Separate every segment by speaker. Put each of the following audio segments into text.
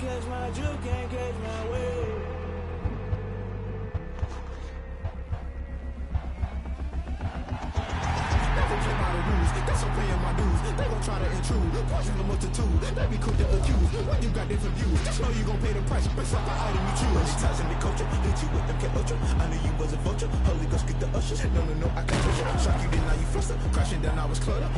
Speaker 1: catch my juke, can't catch my wave.
Speaker 2: That's I'm paying my dues. They gon' try to intrude, poison the multitude. They be quick to accuse. When you got different views, just know you gon' pay the price. Based off the item you choose. Many times in the culture, hit you with them cat ultra. I knew you was a vulture. Holy Ghost get the usher. No, I can't touch you. Shock you, then now you fluster. Crashing down, I was clutter.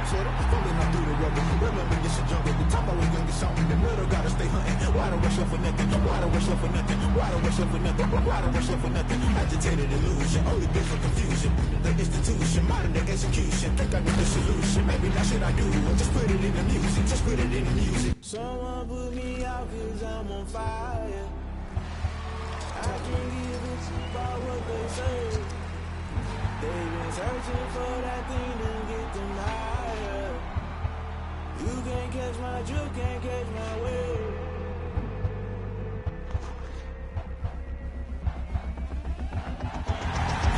Speaker 2: Sorta, falling out through the rubber. Remember this a jungle. The top I was young and something. The middle gotta stay hunting. Why the rush up for nothing? Why the rush up for nothing? Why the rush up for nothing? Why the rush up for nothing? Agitated illusion, only been for confusion. The institution, modern day execution. Think I know the solution. Maybe that's what I do. Just put it in the music. Just put it in the music.
Speaker 1: Someone put me out 'cause I'm on fire. I can't give it to about what they say. They've been searching for that thing to get them higher. You can't catch my juke, can't catch my wave.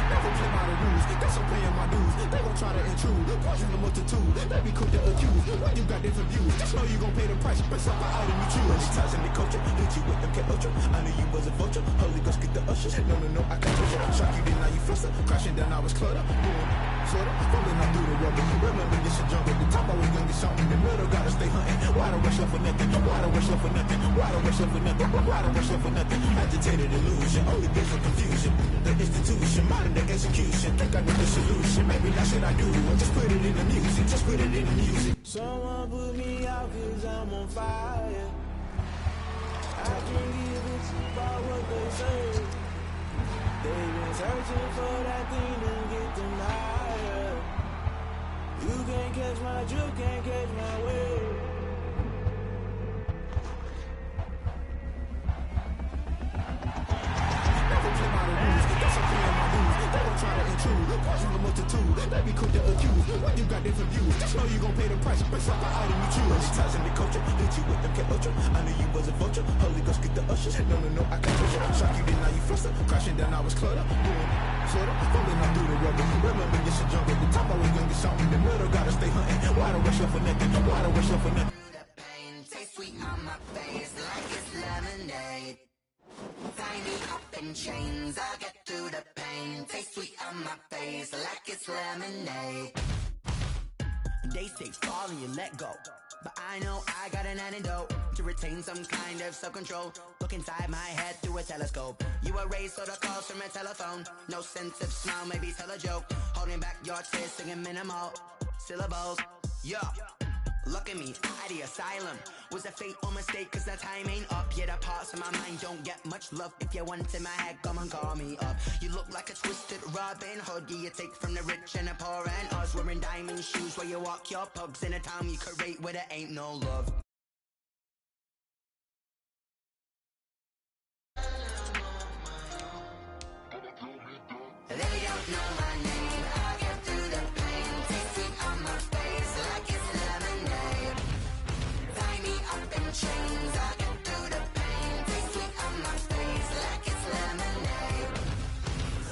Speaker 2: Never play by the rules, that's I'm paying my dues. They gon' try to intrude, poison the multitude. They be quick to accuse. When you got different views, just know you gon' pay the price. Based off the item you choose. Many times in the culture, hit you with them cat ultra. I knew you was a vulture. Holy Ghost get the usher. No, I can't touch you. Shock you, then now you fluster. Crashing down, I was clutter. Sorta, falling out through the rubber. Remember this a jungle. The top I was young and something. The middle gotta stay hunting. Why the rush up for nothing? Why the rush up for nothing? Why the rush up for nothing? Why the rush up for nothing? Agitated illusion, only been for confusion. The institution, modern day execution. Think I know the solution. Maybe that's what I do. Just put it in the music. Just put it in the music.
Speaker 1: Someone put me out 'cause I'm on fire. I can't give it to about what they say. They've been searching for that thing to get them higher. You can't catch my juke, can't catch my wave.
Speaker 2: Never play by the rules, that's I'm paying my dues. They gon' try to intrude, poison the multitude. They be quick to accuse. When you got different views, just know you gon' pay the price. Based off the item you choose. Many times in the culture, hit you with them cat ultra. I knew you was a vulture. Holy Ghost get the usher. No, I can't touch you. Shock you, then now you fluster. Crashing down, I was clutter. Sorta, falling out through the rubber. Remember this a jungle. The top I was young and something. The middle gotta stay hunting. Why the rush up for nothing? Why the rush up for nothing?
Speaker 3: The pain tastes sweet on my face like it's lemonade. Tie me up in chains, I'll get through the pain. Taste sweet on my face like it's lemonade.
Speaker 4: They say fall and you let go, but I know I got an antidote to retain some kind of self-control. Look inside my head through a telescope. You erase all the calls from a telephone. No sense of smile, maybe tell a joke. Holding back your tears, singing minimal syllables. Yeah. Look at me, at the asylum. Was a fate or mistake, cause the time ain't up. Yeah, the parts of my mind don't get much love. If you want in my head, come and call me up. You look like a twisted Robin Hood. Yeah, you take from the rich and the poor and us. Wearing diamond shoes where you walk your pugs in a town you create where there ain't no love.
Speaker 3: They don't know my name, I'll get through the pain. Taste sweet on my face like it's lemonade. Tie me up in chains, I'll get through the pain. Taste sweet on my face like it's lemonade.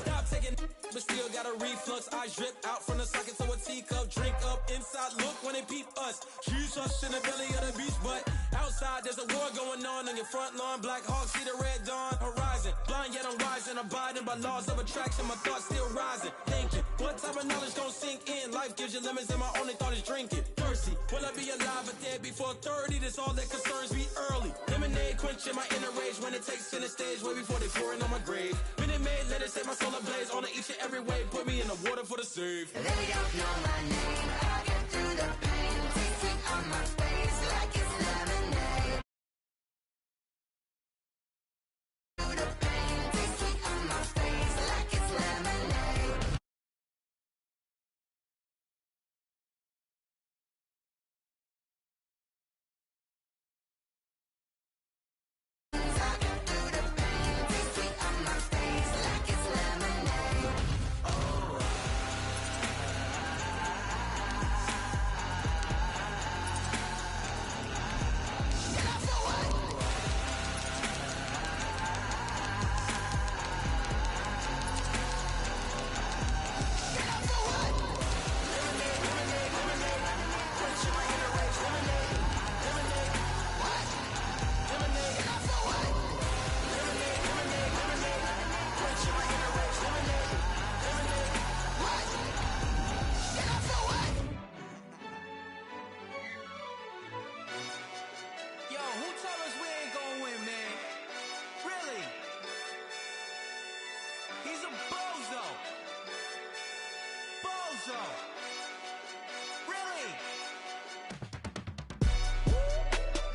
Speaker 5: Stop taking, but still got a reflux. I drip out from the socket to a teacup. Drink up inside, look when they peep us. Choose us in the belly of the beach, but outside there's a war going on your front lawn. Black Hawk, see the red dawn horizon. Blind yet I'm rising, abiding by laws of attraction. My thoughts still rising, thinking what type of knowledge don't sink in. Life gives you limits and my only thought is drinking. Thirsty, will I be alive or dead before 30? That's all that concerns me early. Lemonade quenching my inner rage when it takes center stage way before they pouring on my grave. Minute Maid, let it set my soul ablaze on each and every way. Put me in the water for the save.
Speaker 3: They don't know my name, I'll get through the pain. Taste sweet on my face like it's lemonade. Through the pain, taste sweet on my face like it's lemonade. I'll get through the pain, taste sweet on my face like it's lemonade. Oh,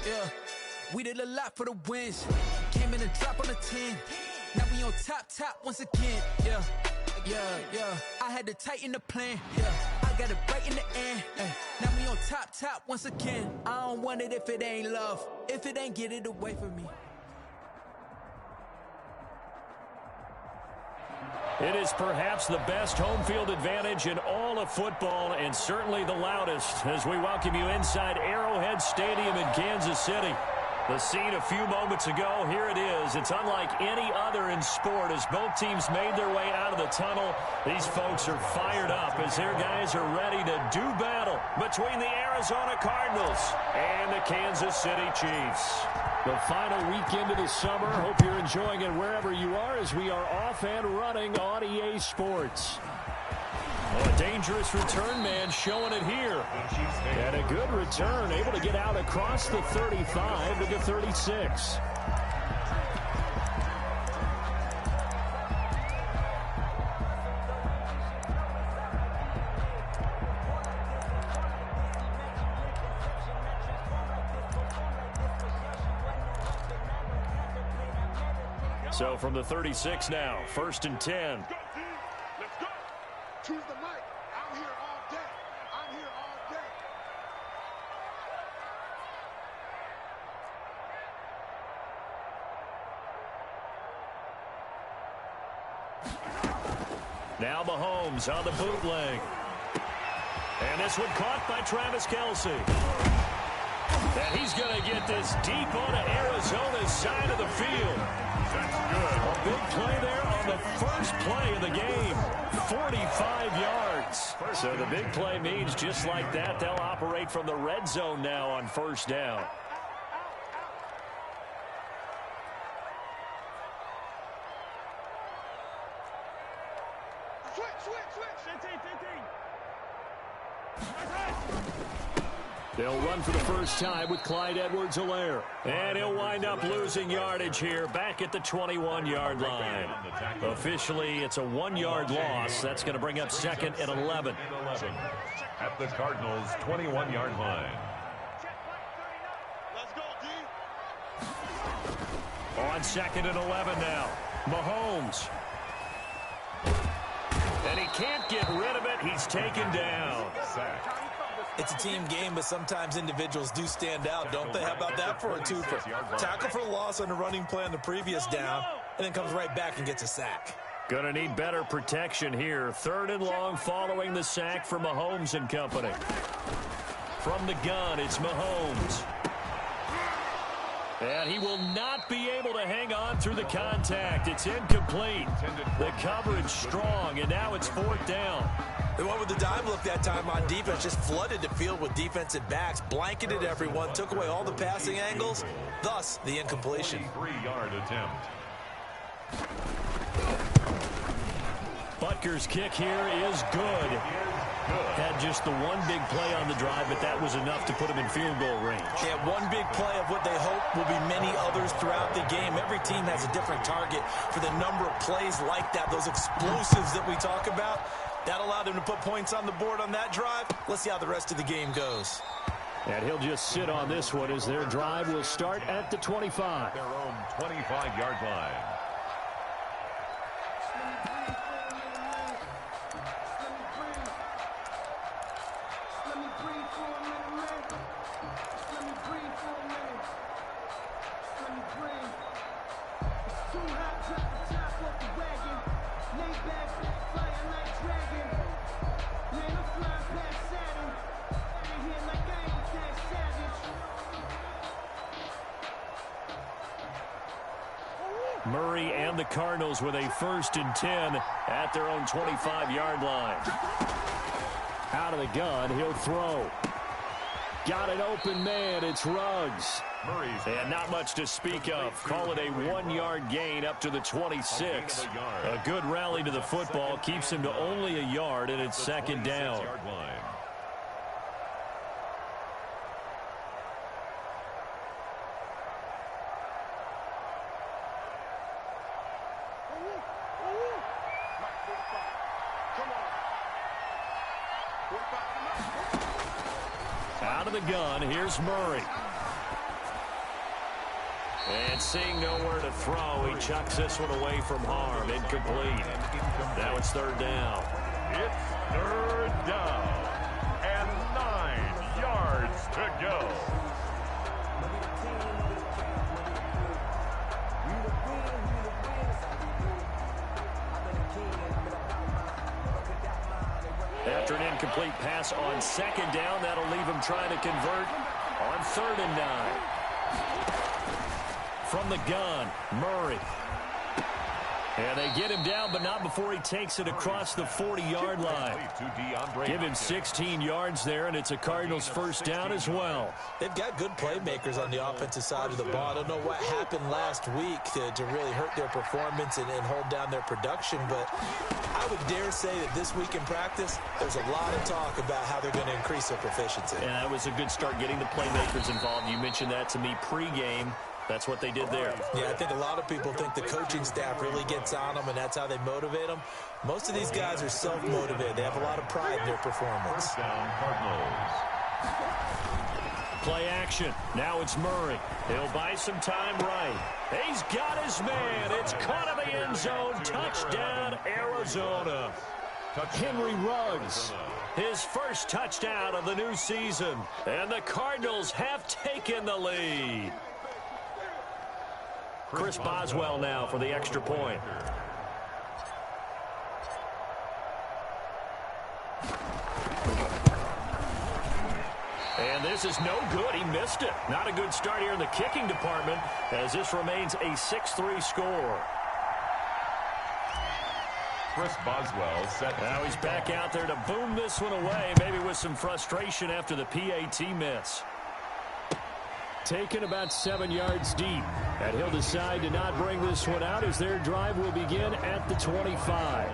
Speaker 5: Yeah, we did a lot for the wins. Came in a drop on a 10. Now we on top once again. Yeah. I had to tighten the plan. Yeah, I got it right in the end. Now we on top once again. I don't want it if it ain't love. If it ain't, get it away from me.
Speaker 6: It is perhaps the best home field advantage in all of football, and certainly the loudest, as we welcome you inside Arrowhead Stadium in Kansas City. The scene a few moments ago, here it is. It's unlike any other in sport as both teams made their way out of the tunnel. These folks are fired up as their guys are ready to do battle between the Arizona Cardinals and the Kansas City Chiefs. The final weekend of the summer. Hope you're enjoying it wherever you are as we are off and running on EA Sports. Oh, a dangerous return man showing it here. And a good return, able to get out across the 35 to the 36. So from the 36 now, 1st and 10.
Speaker 7: Let's go. Choose the mic. I'm here all day. I'm here all day.
Speaker 6: Now Mahomes on the bootleg. And this one caught by Travis Kelce. And he's going to get this deep onto Arizona's side of the field.
Speaker 7: That's good.
Speaker 6: A big play there on the first play of the game. 45 yards. So the big play means just like that, they'll operate from the red zone now on 1st down. They'll run for the first time with Clyde Edwards-Helaire. And he'll wind up losing yardage here back at the 21-yard line. Officially, it's a 1-yard loss. That's going to bring up 2nd and 11.
Speaker 8: At the Cardinals' 21-yard line.
Speaker 7: Let's go, D.
Speaker 6: On 2nd and 11 now. Mahomes. And he can't get rid of it. He's taken down.
Speaker 8: Sack.
Speaker 5: It's a team game, but sometimes individuals do stand out, don't they? How about that for a twofer? Tackle for loss on the running play on the previous down, and then comes right back and gets a sack.
Speaker 6: Gonna need better protection here. 3rd and long following the sack for Mahomes and company. From the gun, it's Mahomes. And he will not be able to hang on through the contact. It's incomplete. The coverage strong, and now it's 4th down.
Speaker 5: They went with the dive look that time on defense, just flooded the field with defensive backs, blanketed everyone, took away all the passing angles, thus the incompletion.
Speaker 8: 3-yard attempt.
Speaker 6: Butker's kick here is good. Had just the one big play on the drive, but that was enough to put him in field goal range.
Speaker 5: Yeah, one big play of what they hope will be many others throughout the game. Every team has a different target for the number of plays like that, those explosives that we talk about. That allowed him to put points on the board on that drive. Let's see how the rest of the game goes.
Speaker 6: And he'll just sit on this one as their drive will start at the 25.
Speaker 8: Their own 25-yard line.
Speaker 6: Murray and the Cardinals with a 1st and 10 at their own 25-yard line. Out of the gun, he'll throw. Got an open man, it's Ruggs. And not much to speak of. Call it a 1-yard gain up to the 26. A good rally to the football keeps him to only a yard, and it's 2nd down. Out of the gun, here's Murray. And seeing nowhere to throw, he chucks this one away from harm. Incomplete. Now it's third down.
Speaker 8: It's third down. And 9 yards to go.
Speaker 6: After an incomplete pass on second down, that'll leave him trying to convert on 3rd and 9. From the gun, Murray. And they get him down, but not before he takes it across the 40-yard line. Give him 16 yards there, and it's a Cardinals first down as well.
Speaker 9: They've got good playmakers on the offensive side of the ball. I don't know what happened last week to really hurt their performance and hold down their production, but I would dare say that this week in practice, there's a lot of talk about how they're going to increase their proficiency.
Speaker 6: And that was a good start getting the playmakers involved. You mentioned that to me pregame. That's what they did there.
Speaker 9: Yeah, I think a lot of people think the coaching staff really gets on them, and that's how they motivate them. Most of these guys are self-motivated. They have a lot of pride in their performance.
Speaker 8: First down, Cardinals.
Speaker 6: Play action. Now it's Murray. He'll buy some time right. He's got his man. It's caught in the end zone. Touchdown, Arizona. Henry Ruggs, his first touchdown of the new season. And the Cardinals have taken the lead. Chris Boswell now for the extra point. And this is no good. He missed it. Not a good start here in the kicking department as this remains a 6-3 score.
Speaker 8: Chris Boswell set.
Speaker 6: Now he's back out there to boom this one away, maybe with some frustration after the PAT miss. Taken about 7 yards deep, and he'll decide to not bring this one out as their drive will begin at the 25.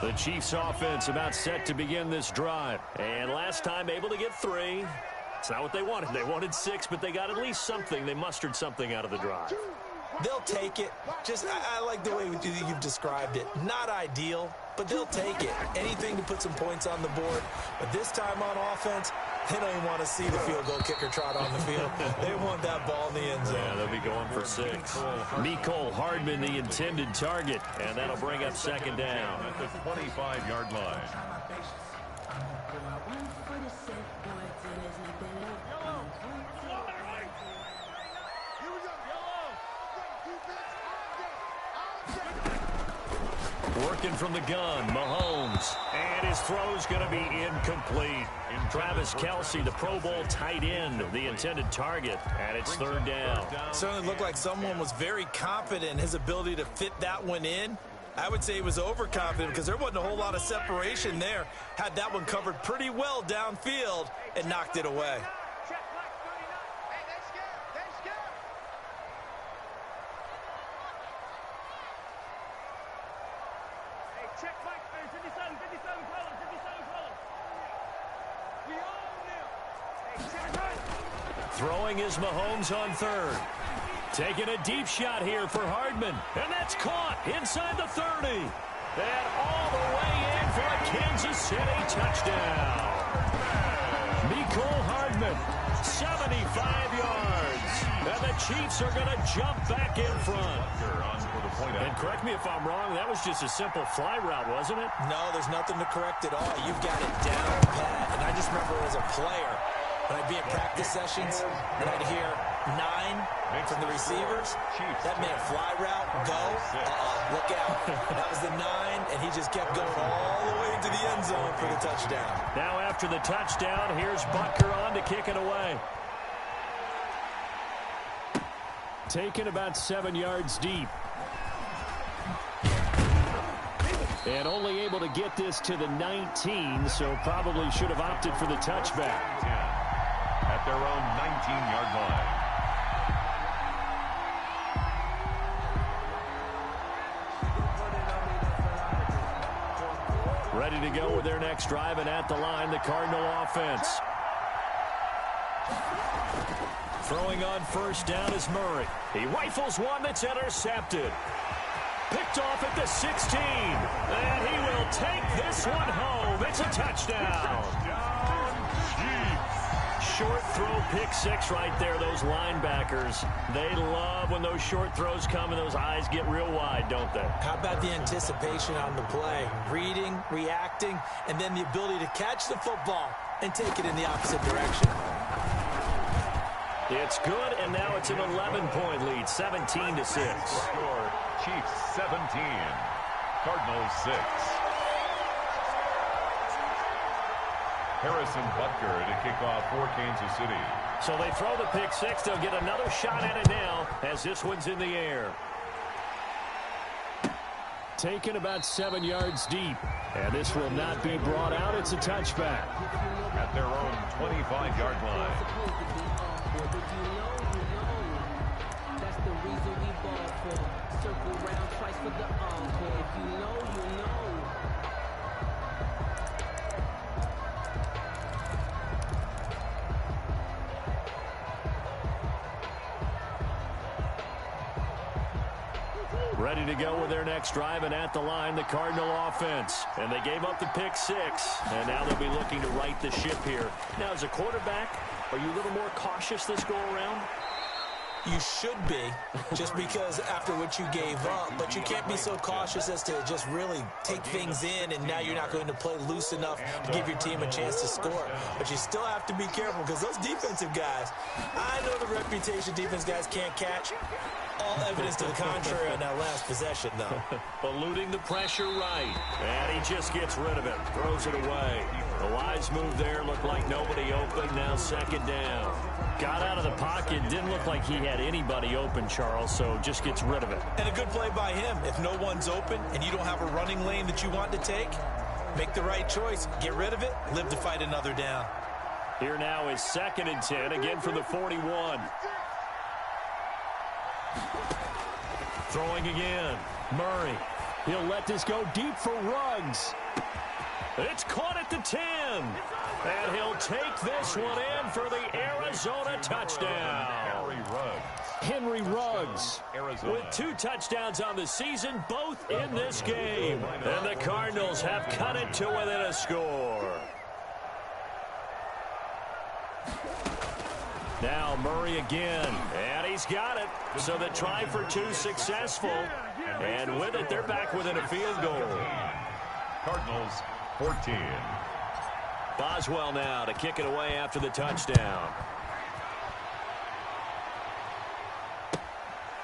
Speaker 6: The Chiefs offense about set to begin this drive, and last time able to get 3. It's not what they wanted. They wanted 6, but they got at least something. They mustered something out of the drive.
Speaker 9: They'll take it. I like the way you've described it. Not ideal, but they'll take it. Anything to put some points on the board. But this time on offense, they don't even want to see the field goal kicker trot on the field. They want that ball in the end zone.
Speaker 6: Yeah, they'll be going for 6. Mecole Hardman, the intended target, and that'll bring up second down.
Speaker 8: At the 25-yard line.
Speaker 6: Working from the gun, Mahomes. And his throw's going to be incomplete. Travis Kelce, the Pro Bowl tight end, the intended target, and it's third down.
Speaker 9: Certainly looked like someone was very confident in his ability to fit that one in. I would say he was overconfident because there wasn't a whole lot of separation there. Had that one covered pretty well downfield and knocked it away.
Speaker 6: Throwing is Mahomes on third. Taking a deep shot here for Hardman. And that's caught inside the 30. And all the way in for a Kansas City touchdown. Mecole Hardman, 75 yards. And the Chiefs are going to jump back in front. And correct me if I'm wrong, that was just a simple fly route, wasn't it?
Speaker 9: No, there's nothing to correct at all. You've got it down pat. And I just remember as a player, when I'd be in practice sessions, and I'd hear 9 from the receivers. That meant fly route, go, look out. That was the 9, and he just kept going all the way into the end zone for the touchdown.
Speaker 6: Now after the touchdown, here's Butker on to kick it away. Taken about 7 yards deep. And only able to get this to the 19, so probably should have opted for the touchback.
Speaker 8: At their own 19-yard line.
Speaker 6: Ready to go with their next drive, and at the line, the Cardinal offense. Throwing on first down is Murray. He rifles one that's intercepted. Picked Picked off at the 16. And he will take this one home. It's a touchdown. Short throw, pick six right there. Those linebackers, they love when those short throws come and those eyes get real wide, don't they?
Speaker 9: How about the anticipation on the play? Reading, reacting, and then the ability to catch the football and take it in the opposite direction.
Speaker 6: It's good, and now it's an 11-point lead, 17-6.
Speaker 8: Score, Chiefs 17, Cardinals 6. Harrison Butker to kick off for Kansas City.
Speaker 6: So they throw the pick six. They'll get another shot at it now as this one's in the air. Taken about 7 yards deep. And this will not be brought out. It's a touchback.
Speaker 8: At their own 25-yard line.
Speaker 10: That's the reason we ball for. Circle round twice for the encore. If you know, you know.
Speaker 6: Ready to go with their next drive, and at the line, the Cardinal offense. And they gave up the pick six, and now they'll be looking to right the ship here. Now, as a quarterback, are you a little more cautious this go-around?
Speaker 9: You should be, just because after what you gave up, but you can't be so cautious as to just really take things in, and now you're not going to play loose enough to give your team a chance to score. But you still have to be careful, because those defensive guys, I know the reputation defense guys can't catch. All evidence to the contrary on that last possession, though.
Speaker 6: Eluding the pressure right, and he just gets rid of it, throws it away. The wise move there, looked like nobody open, now second down. Got out of the pocket, didn't look like he had anybody open, Charles, so just gets rid of it.
Speaker 9: And a good play by him. If no one's open and you don't have a running lane that you want to take, make the right choice. Get rid of it, live to fight another down.
Speaker 6: Here now is 2nd and 10, again from the 41. Throwing again. Murray. He'll let this go deep for Ruggs. It's caught at the 10. And he'll take this one in for the Arizona touchdown. Henry Ruggs with 2 touchdowns on the season, both in this game. And the Cardinals have cut it to within a score. Now Murray again, and he's got it. So the try for 2 successful. And with it, they're back within a field goal.
Speaker 8: Cardinals 14.
Speaker 6: Boswell now to kick it away after the touchdown.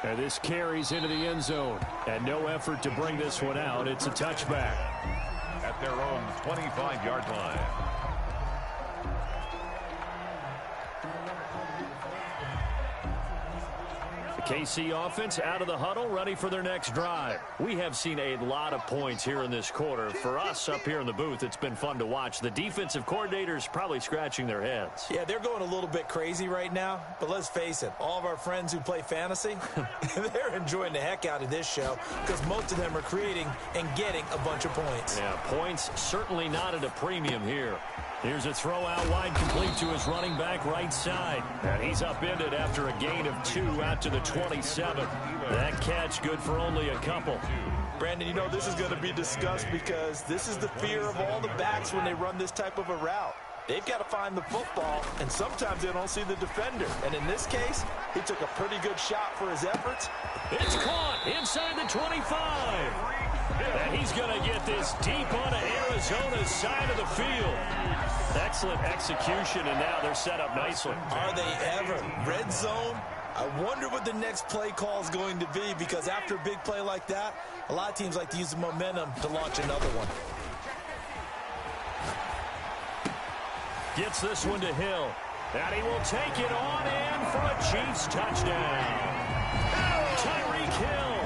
Speaker 6: And this carries into the end zone. And no effort to bring this one out. It's a touchback.
Speaker 8: At their own 25-yard line.
Speaker 6: KC offense out of the huddle, ready for their next drive. We have seen a lot of points here in this quarter. For us up here in the booth, it's been fun to watch. The defensive coordinators probably scratching their heads.
Speaker 9: Yeah, they're going a little bit crazy right now, but let's face it, all of our friends who play fantasy, they're enjoying the heck out of this show because most of them are creating and getting a bunch of points.
Speaker 6: Yeah, points certainly not at a premium here. Here's a throw out wide, complete to his running back right side. And he's upended after a gain of 2 out to the 27. That catch good for only a couple.
Speaker 9: Brandon, you know this is going to be discussed because this is the fear of all the backs when they run this type of a route. They've got to find the football, and sometimes they don't see the defender. And in this case, he took a pretty good shot for his efforts.
Speaker 6: It's caught inside the 25. And he's going to get this deep onto Arizona's side of the field. Excellent execution, and now they're set up nicely.
Speaker 9: Are they ever? Red zone? I wonder what the next play call is going to be, because after a big play like that, a lot of teams like to use the momentum to launch another one.
Speaker 6: Gets this one to Hill. And he will take it on in for a Chiefs touchdown. Tyreek Hill.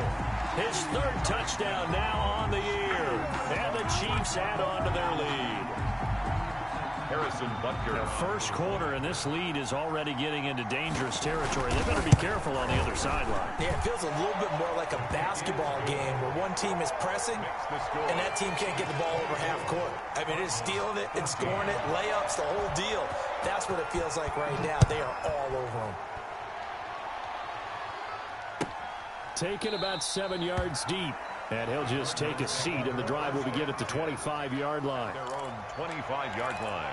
Speaker 6: His 3rd touchdown now on the year. And the Chiefs add on to their lead.
Speaker 8: Harrison Butker.
Speaker 6: The first quarter, and this lead is already getting into dangerous territory. They better be careful on the other sideline.
Speaker 9: Yeah, it feels a little bit more like a basketball game where one team is pressing and that team can't get the ball over half court. I mean, it's stealing it, it's scoring it, layups, the whole deal. That's what it feels like right now. They are all over them.
Speaker 6: Taken about 7 yards deep. And he'll just take a seat, and the drive will begin at the 25-yard line.
Speaker 8: Their own 25-yard line.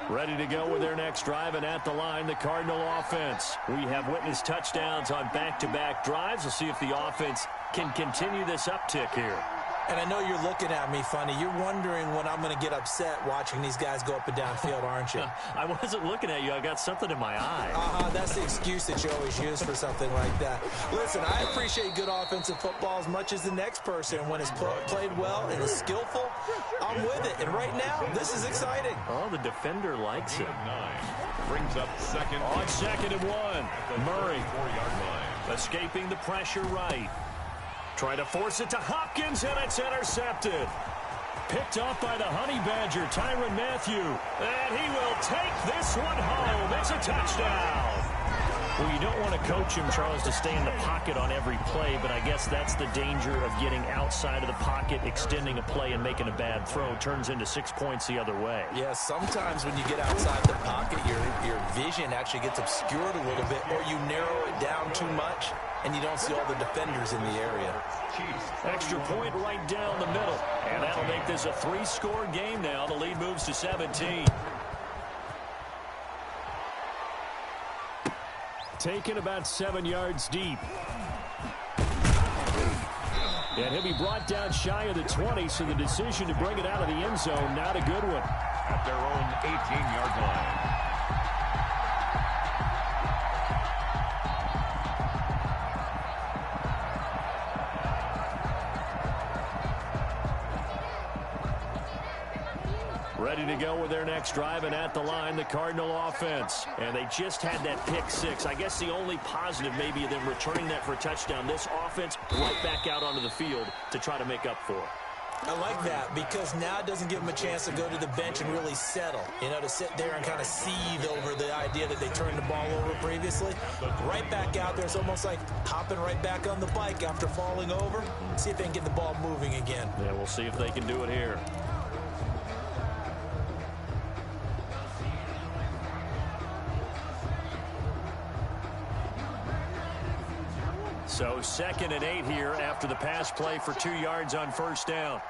Speaker 6: Ready to go with their next drive, and at the line, the Cardinal offense. We have witnessed touchdowns on back-to-back drives. We'll see if the offense can continue this uptick here.
Speaker 9: And I know you're looking at me funny. You're wondering when I'm going to get upset watching these guys go up and down field, aren't you?
Speaker 6: I wasn't looking at you. I got something in my eye.
Speaker 9: That's the excuse that you always use for something like that. Listen, I appreciate good offensive football as much as the next person. When it's played well and is skillful, I'm with it. And right now, this is exciting.
Speaker 6: Oh, the defender likes it.
Speaker 8: 9 brings up second.
Speaker 6: On 2nd and 1, Murray
Speaker 8: 4-yard line.
Speaker 6: escaping the pressure right. Try to force it to Hopkins, and it's intercepted. Picked off by the Honey Badger, Tyrann Mathieu. And he will take this one home. It's a touchdown. Well, you don't want to coach him, Charles, to stay in the pocket on every play, but I guess that's the danger of getting outside of the pocket, extending a play, and making a bad throw. Turns into 6 points the other way.
Speaker 9: Yeah, sometimes when you get outside the pocket, your vision actually gets obscured a little bit, or you narrow it down too much, and you don't see all the defenders in the area.
Speaker 6: Extra point right down the middle, and that'll make this a 3-score game now. The lead moves to 17. Taken about 7 yards deep. And he'll be brought down shy of the 20, so the decision to bring it out of the end zone, not a good one.
Speaker 8: At their own 18-yard line.
Speaker 6: Ready to go with their next drive, and at the line, the Cardinal offense. And they just had that pick 6. I guess the only positive maybe of them returning that for a touchdown. This offense right back out onto the field to try to make up for it.
Speaker 9: I like that because now it doesn't give them a chance to go to the bench and really settle, to sit there and kind of seethe over the idea that they turned the ball over previously. Right back out there, it's almost like hopping right back on the bike after falling over. See if they can get the ball moving again.
Speaker 6: Yeah, we'll see if they can do it here. So 2nd and 8 here after the pass play for 2 yards on first down.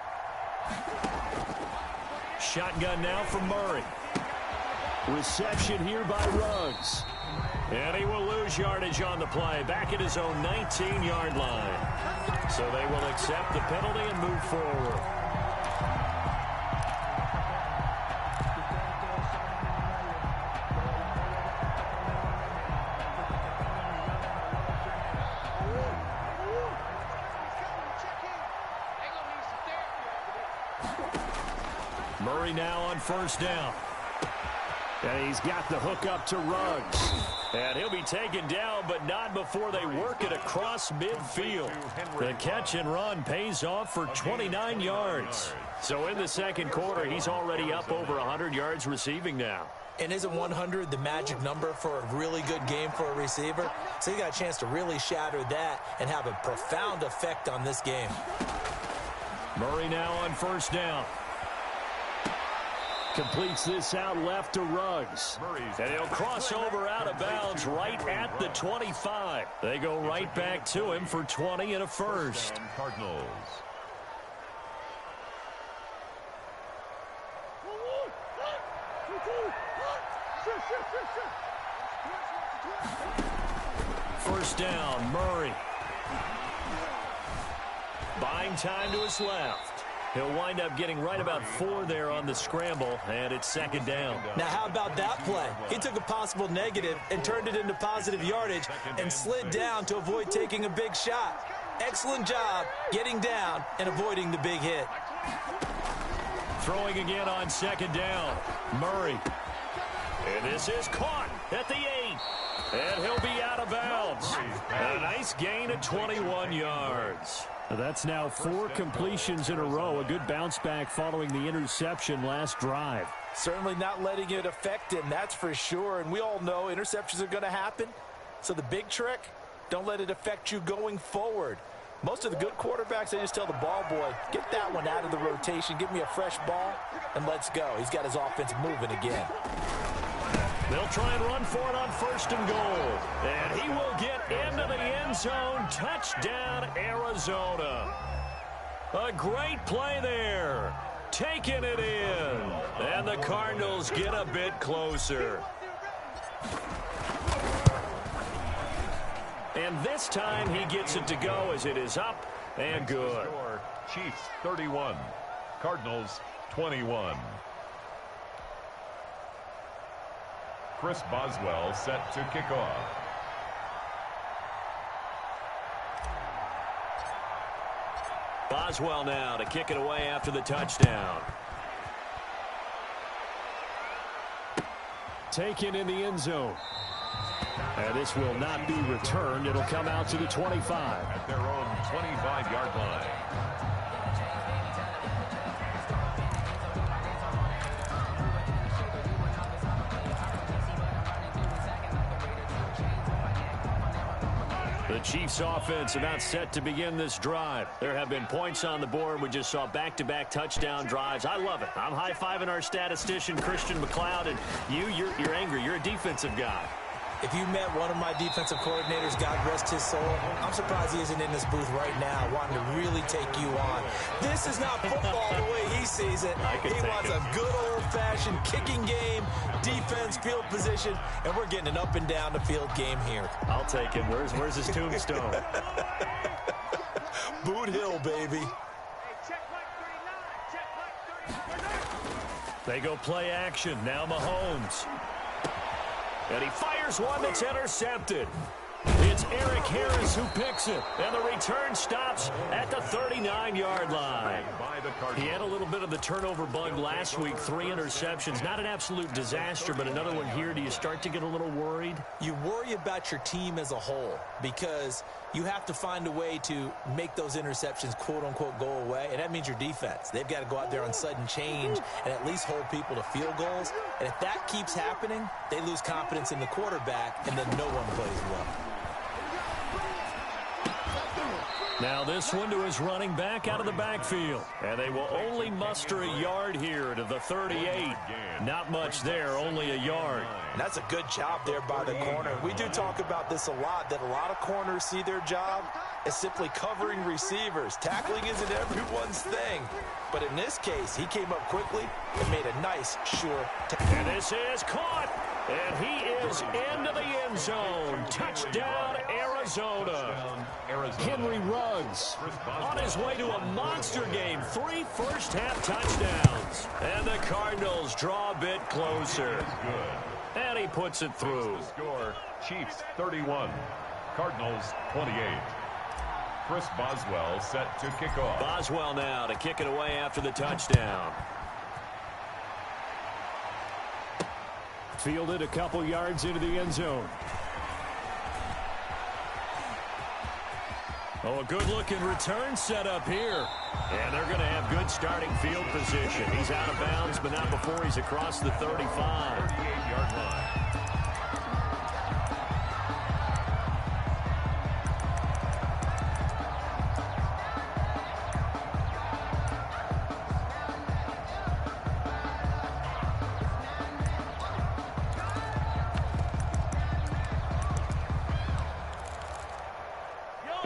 Speaker 6: Shotgun now from Murray. Reception here by Ruggs. And he will lose yardage on the play. Back at his own 19-yard line. So they will accept the penalty and move forward. Murray now on first down. And he's got the hook up to Ruggs. And he'll be taken down, but not before they work it across midfield. The catch and run pays off for 29 yards. So in the second quarter, he's already up over 100 yards receiving now.
Speaker 9: And isn't 100 the magic number for a really good game for a receiver? So he got a chance to really shatter that and have a profound effect on this game.
Speaker 6: Murray now on first down. Completes this out left to Ruggs. And he'll cross over out of bounds right at the 25. They go right back to him for 20 and a first.
Speaker 8: Cardinals.
Speaker 6: First down, Murray. Buying time to his left. He'll wind up getting right about 4 there on the scramble, and it's second down.
Speaker 9: Now, how about that play? He took a possible negative and turned it into positive yardage and slid down to avoid taking a big shot. Excellent job getting down and avoiding the big hit.
Speaker 6: Throwing again on second down, Murray. And this is caught at the 8. And he'll be out of bounds. A nice gain of 21 yards. That's now 4 completions in a row. A good bounce back following the interception last drive.
Speaker 9: Certainly not letting it affect him, that's for sure. And we all know interceptions are going to happen. So the big trick, don't let it affect you going forward. Most of the good quarterbacks, they just tell the ball boy, get that one out of the rotation, give me a fresh ball, and let's go. He's got his offense moving again.
Speaker 6: They'll try and run for it on 1st and goal. And he will get into the end zone. Touchdown, Arizona. A great play there. Taking it in. And the Cardinals get a bit closer. And this time he gets it to go as it is up and good.
Speaker 8: Chiefs 31, Cardinals 21. Chris Boswell set to kick off.
Speaker 6: Boswell now to kick it away after the touchdown. Taken in the end zone. And this will not be returned. It'll come out to the 25.
Speaker 8: At their own 25-yard line.
Speaker 6: The Chiefs offense about set to begin this drive. There have been points on the board. We just saw back-to-back touchdown drives. I love it. I'm high-fiving our statistician, Christian McLeod, and you're angry. You're a defensive guy.
Speaker 9: If you met one of my defensive coordinators, God rest his soul, I'm surprised he isn't in this booth right now wanting to really take you on. This is not football the way he sees it. He wants a good old-fashioned kicking game, defense, field position, and we're getting an up-and-down-the-field game here.
Speaker 6: I'll take him. Where's his tombstone?
Speaker 9: Boot Hill, baby.
Speaker 6: They go play action. Now Mahomes. And he fires one that's intercepted. It's Eric Harris who picks it. And the return stops at the 39-yard line. He had a little bit of the turnover bug last week. 3 interceptions. Not an absolute disaster, but another one here. Do you start to get a little worried?
Speaker 9: You worry about your team as a whole because you have to find a way to make those interceptions, quote-unquote, go away, and that means your defense. They've got to go out there on sudden change and at least hold people to field goals. And if that keeps happening, they lose confidence in the quarterback, and then no one plays well.
Speaker 6: Now this one to his running back out of the backfield. And they will only muster a yard here to the 38. Not much there, only a yard.
Speaker 9: And that's a good job there by the corner. We do talk about this a lot, that a lot of corners see their job as simply covering receivers. Tackling isn't everyone's thing. But in this case, he came up quickly and made a nice, sure tackle.
Speaker 6: And this is caught. And he is into the end zone. Touchdown, Arizona. Henry Ruggs on his way to a monster game. 3 first-half touchdowns. And the Cardinals draw a bit closer. And he puts it through.
Speaker 8: Score, Chiefs 31, Cardinals 28. Chris Boswell set to kick off.
Speaker 6: Boswell now to kick it away after the touchdown. Fielded a couple yards into the end zone. Oh, a good-looking return set up here. And they're going to have good starting field position. He's out of bounds, but not before he's across the 35.
Speaker 8: 38-yard line.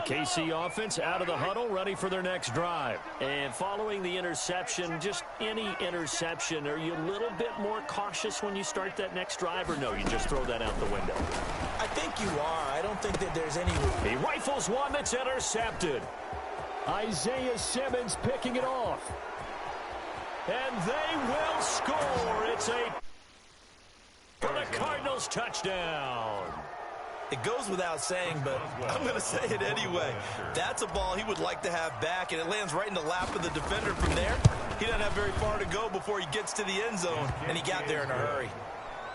Speaker 6: KC offense out of the huddle, ready for their next drive. And following the interception, just any interception, are you a little bit more cautious when you start that next drive, or no, you just throw that out the window?
Speaker 9: I think you are. I don't think that there's any...
Speaker 6: He rifles one that's intercepted. Isaiah Simmons picking it off. And they will score. It's a... for the Cardinals touchdown.
Speaker 9: It goes without saying, but I'm going to say it anyway. That's a ball he would like to have back, and it lands right in the lap of the defender from there. He doesn't have very far to go before he gets to the end zone, and he got there in a hurry.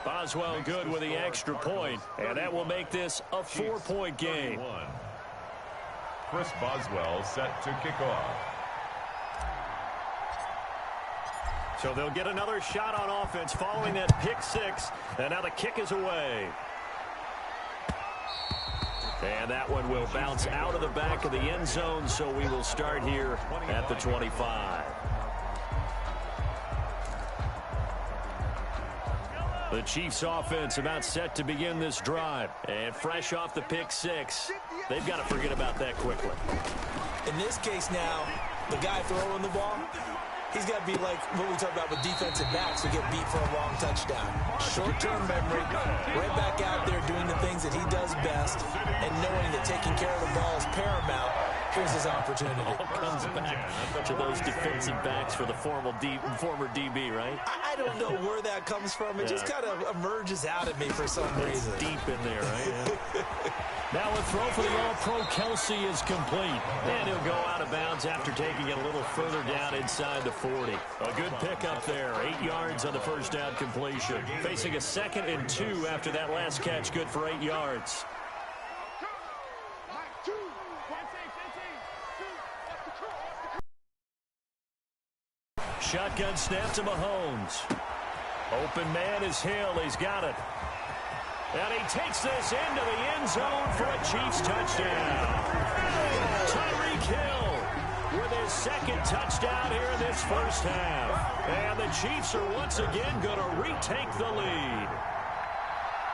Speaker 6: Boswell good with the extra point, and that will make this a 4-point game.
Speaker 8: Chris Boswell set to kick off.
Speaker 6: So they'll get another shot on offense following that pick six, and now the kick is away. And that one will bounce out of the back of the end zone, so we will start here at the 25. The Chiefs offense about set to begin this drive. And fresh off the pick six, they've got to forget about that quickly.
Speaker 9: In this case now, the guy throwing the ball, he's got to be like what we talk about with defensive backs who get beat for a long touchdown. Short-term memory, right back out there doing the things that he does best, and knowing that taking care of the ball is paramount. Here's his opportunity.
Speaker 6: All comes back to those defensive backs for the former DB, right?
Speaker 9: I don't know where that comes from. It just kind of emerges out of me for some reason.
Speaker 6: Deep in there, right? Now a throw for the All-Pro Kelsey is complete. And he'll go out of bounds after taking it a little further down inside the 40. A good pickup there. 8 yards on the first down completion. Facing a 2nd and 2 after that last catch. Good for 8 yards. Shotgun snap to Mahomes. Open man is Hill. He's got it. And he takes this into the end zone for a Chiefs touchdown. Tyreek Hill with his 2nd touchdown here in this first half. And the Chiefs are once again going to retake the lead.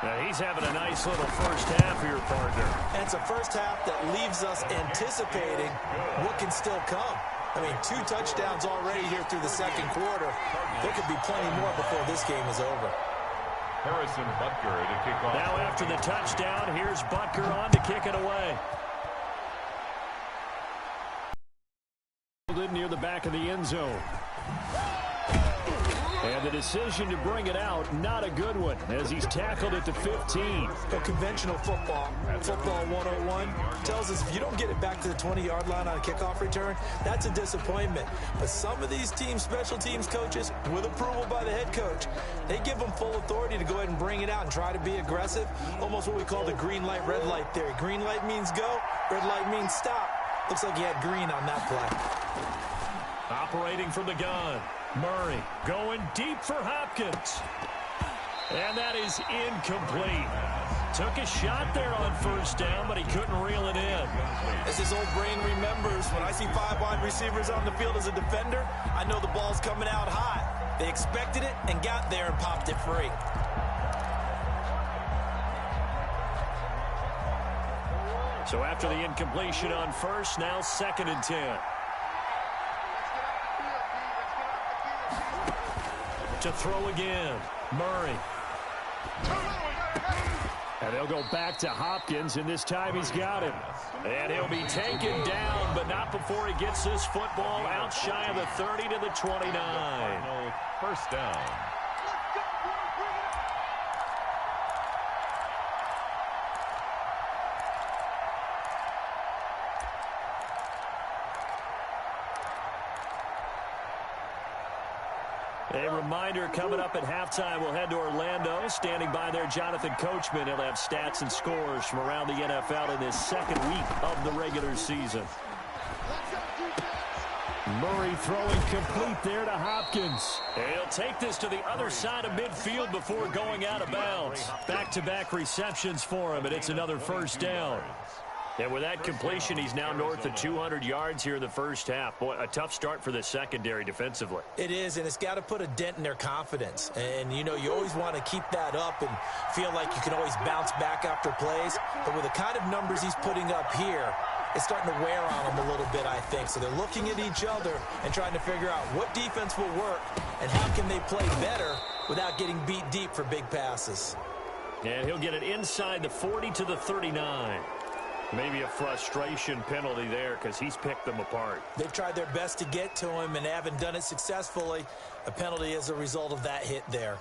Speaker 6: Now he's having a nice little first half here, partner.
Speaker 9: And it's a first half that leaves us anticipating what can still come. I mean, 2 touchdowns already here through the 2nd quarter. There could be plenty more before this game is over.
Speaker 8: Harrison Butker to kick off.
Speaker 6: Now after the touchdown, here's Butker on to kick it away. Near the back of the end zone. And the decision to bring it out, not a good one, as he's tackled at the 15.
Speaker 9: But conventional football 101, tells us if you don't get it back to the 20-yard line on a kickoff return, that's a disappointment. But some of these teams, special teams coaches, with approval by the head coach, they give them full authority to go ahead and bring it out and try to be aggressive, almost what we call the green light, red light theory. Green light means go, red light means stop. Looks like he had green on that play.
Speaker 6: Operating from the gun. Murray going deep for Hopkins. And that is incomplete. Took a shot there on first down, but he couldn't reel it in.
Speaker 9: As his old brain remembers, when I see 5 wide receivers on the field as a defender, I know the ball's coming out high. They expected it and got there and popped it free.
Speaker 6: So after the incompletion on first, now 2nd and 10. To throw again, Murray. And they'll go back to Hopkins, and this time he's got him. And he'll be taken down, but not before he gets this football out shy of the 30 to the 29.
Speaker 8: First down.
Speaker 6: A reminder, coming up at halftime, we'll head to Orlando. Standing by there, Jonathan Coachman. He'll have stats and scores from around the NFL in this 2nd week of the regular season. Murray throwing complete there to Hopkins. He'll take this to the other side of midfield before going out of bounds. Back-to-back receptions for him, and it's another first down. And with that completion, he's now north of 200 yards here in the first half. Boy, a tough start for the secondary defensively.
Speaker 9: It is, and it's got to put a dent in their confidence. And, you know, you always want to keep that up and feel like you can always bounce back after plays. But with the kind of numbers he's putting up here, it's starting to wear on them a little bit, I think. So they're looking at each other and trying to figure out what defense will work and how can they play better without getting beat deep for big passes.
Speaker 6: And he'll get it inside the 40 to the 39. Maybe a frustration penalty there because he's picked them apart.
Speaker 9: They've tried their best to get to him and haven't done it successfully. A penalty as a result of that hit there.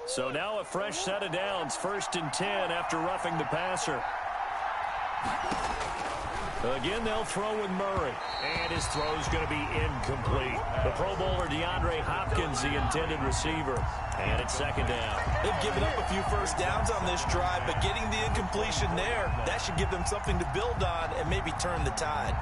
Speaker 6: So now a fresh set of downs, 1st and 10 after roughing the passer. Again, they'll throw with Murray. And his throw's going to be incomplete. The Pro Bowler DeAndre Hopkins, the intended receiver. And it's 2nd down.
Speaker 9: They've given up a few first downs on this drive, but getting the incompletion there, that should give them something to build on and maybe turn the tide.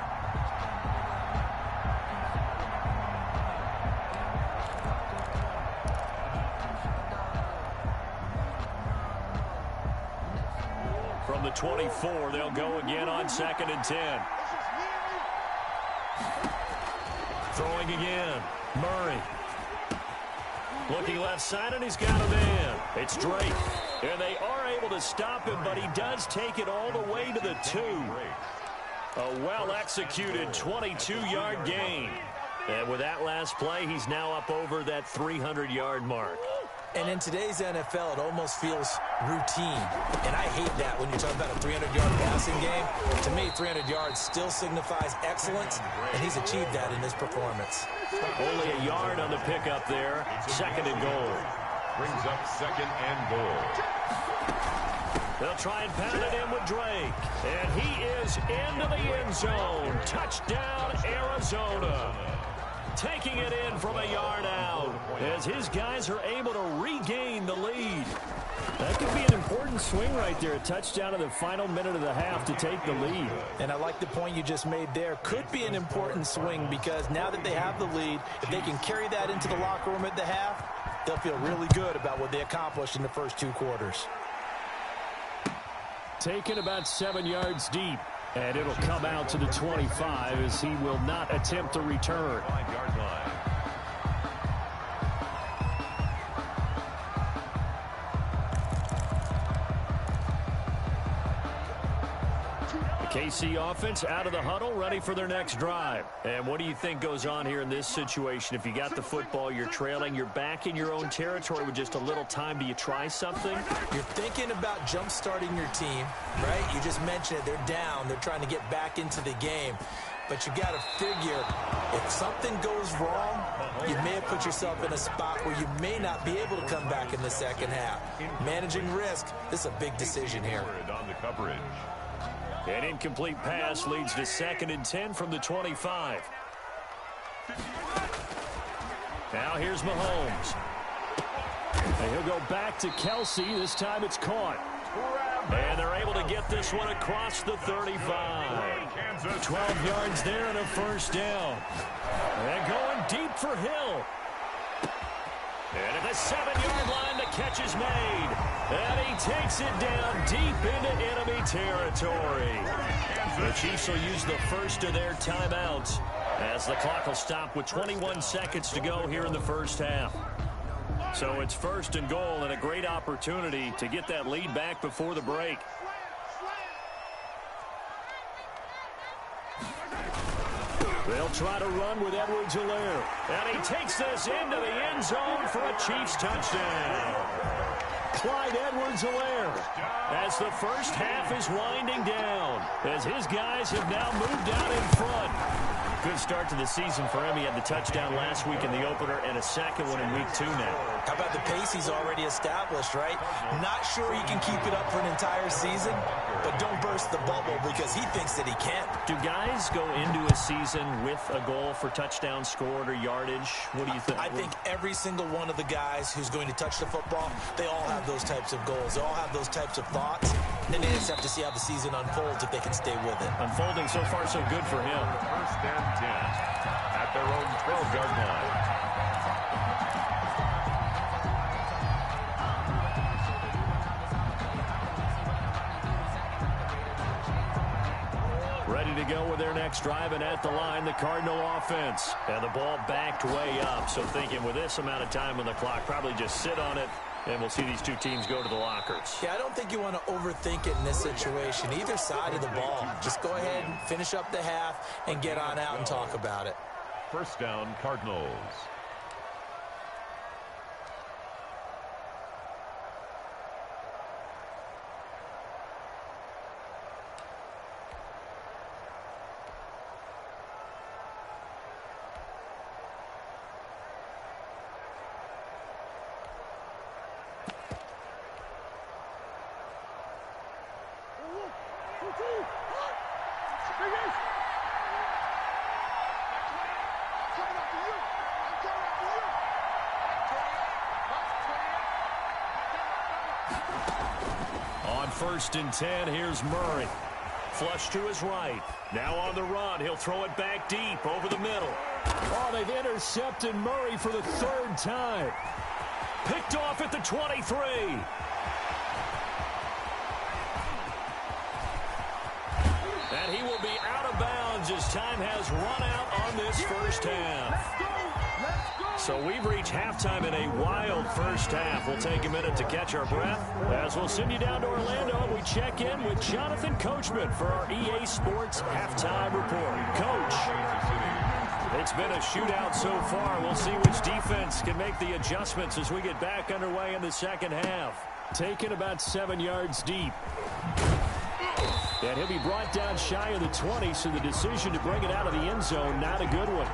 Speaker 6: From the 24, they'll go again on 2nd and 10. Throwing again. Murray. Looking left side, and he's got a man. It's Drake. And they are able to stop him, but he does take it all the way to the 2. A well-executed 22-yard gain. And with that last play, he's now up over that 300-yard mark.
Speaker 9: And in today's NFL, it almost feels routine. And I hate that when you're talking about a 300-yard passing game. To me, 300 yards still signifies excellence, and he's achieved that in his performance.
Speaker 6: Only a yard on the pickup there. Second and goal.
Speaker 8: Brings up second and goal.
Speaker 6: They'll try and pound it in with Drake. And he is into the end zone. Touchdown, Arizona. Taking it in from a yard out as his guys are able to regain the lead.
Speaker 11: That could be an important swing right there. A touchdown in the final minute of the half to take the lead.
Speaker 9: And I like the point you just made there. Could be an important swing because now that they have the lead, if they can carry that into the locker room at the half, they'll feel really good about what they accomplished in the first 2 quarters.
Speaker 11: Taken about 7 yards deep. And it'll come out to the 25 as he will not attempt to return.
Speaker 8: 5-yard line.
Speaker 6: The KC offense out of the huddle, ready for their next drive. And what do you think goes on here in this situation? If you got the football, you're trailing, you're back in your own territory with just a little time. Do you try something?
Speaker 9: You're thinking about jump-starting your team, right? You just mentioned it. They're down. They're trying to get back into the game. But you got to figure, if something goes wrong, you may have put yourself in a spot where you may not be able to come back in the second half. Managing risk, this is a big decision here.
Speaker 8: On the coverage.
Speaker 6: An incomplete pass leads to 2nd and 10 from the 25. Now here's Mahomes.
Speaker 11: And he'll go back to Kelsey. This time it's caught.
Speaker 6: And they're able to get this one across the 35. 12 yards there and a first down. And going deep for Hill. And at the 7-yard line, the catch is made. And he takes it down deep into enemy territory. The Chiefs will use the first of their timeouts as the clock will stop with 21 seconds to go here in the first half. So it's 1st and goal and a great opportunity to get that lead back before the break. They'll try to run with Edwards-Helaire. And he takes this into the end zone for a Chiefs touchdown. Clyde Edwards-Helaire as the first half is winding down as his guys have now moved out in front. Good start to the season for him. He had the touchdown last week in the opener and a second one in week 2 now.
Speaker 9: How about the pace he's already established, right? Not sure he can keep it up for an entire season, but don't burst the bubble because he thinks that he can.
Speaker 6: Do guys go into a season with a goal for touchdown scored or yardage? What do you think?
Speaker 9: I think every single one of the guys who's going to touch the football, they all have those types of goals. They all have those types of thoughts. And then they just have to see how the season unfolds if they can stay with it.
Speaker 6: Unfolding so far so good for him.
Speaker 8: 1st and 10 at their own 12-yard line.
Speaker 6: Ready to go with their next drive, and at the line, the Cardinal offense. And the ball backed way up, so thinking with this amount of time on the clock, probably just sit on it, and we'll see these two teams go to the lockers.
Speaker 9: Yeah, I don't think you want to overthink it in this situation. Either side of the ball. Just go ahead and finish up the half and get on out and talk about it.
Speaker 8: 1st down, Cardinals.
Speaker 6: On 1st and 10, here's Murray. Flush to his right. Now on the run. He'll throw it back deep over the middle.
Speaker 11: Oh, they've intercepted Murray for the 3rd time.
Speaker 6: Picked off at the 23. And he will be out of bounds happens as time has run out on this first half. So we've reached halftime in a wild first half. We'll take a minute to catch our breath as we'll send you down to Orlando and we check in with Jonathan Coachman for our EA Sports Halftime Report. Coach, it's been a shootout so far. We'll see which defense can make the adjustments as we get back underway in the second half.
Speaker 11: Taken about 7 yards deep. And he'll be brought down shy of the 20, so the decision to bring it out of the end zone, not a good one.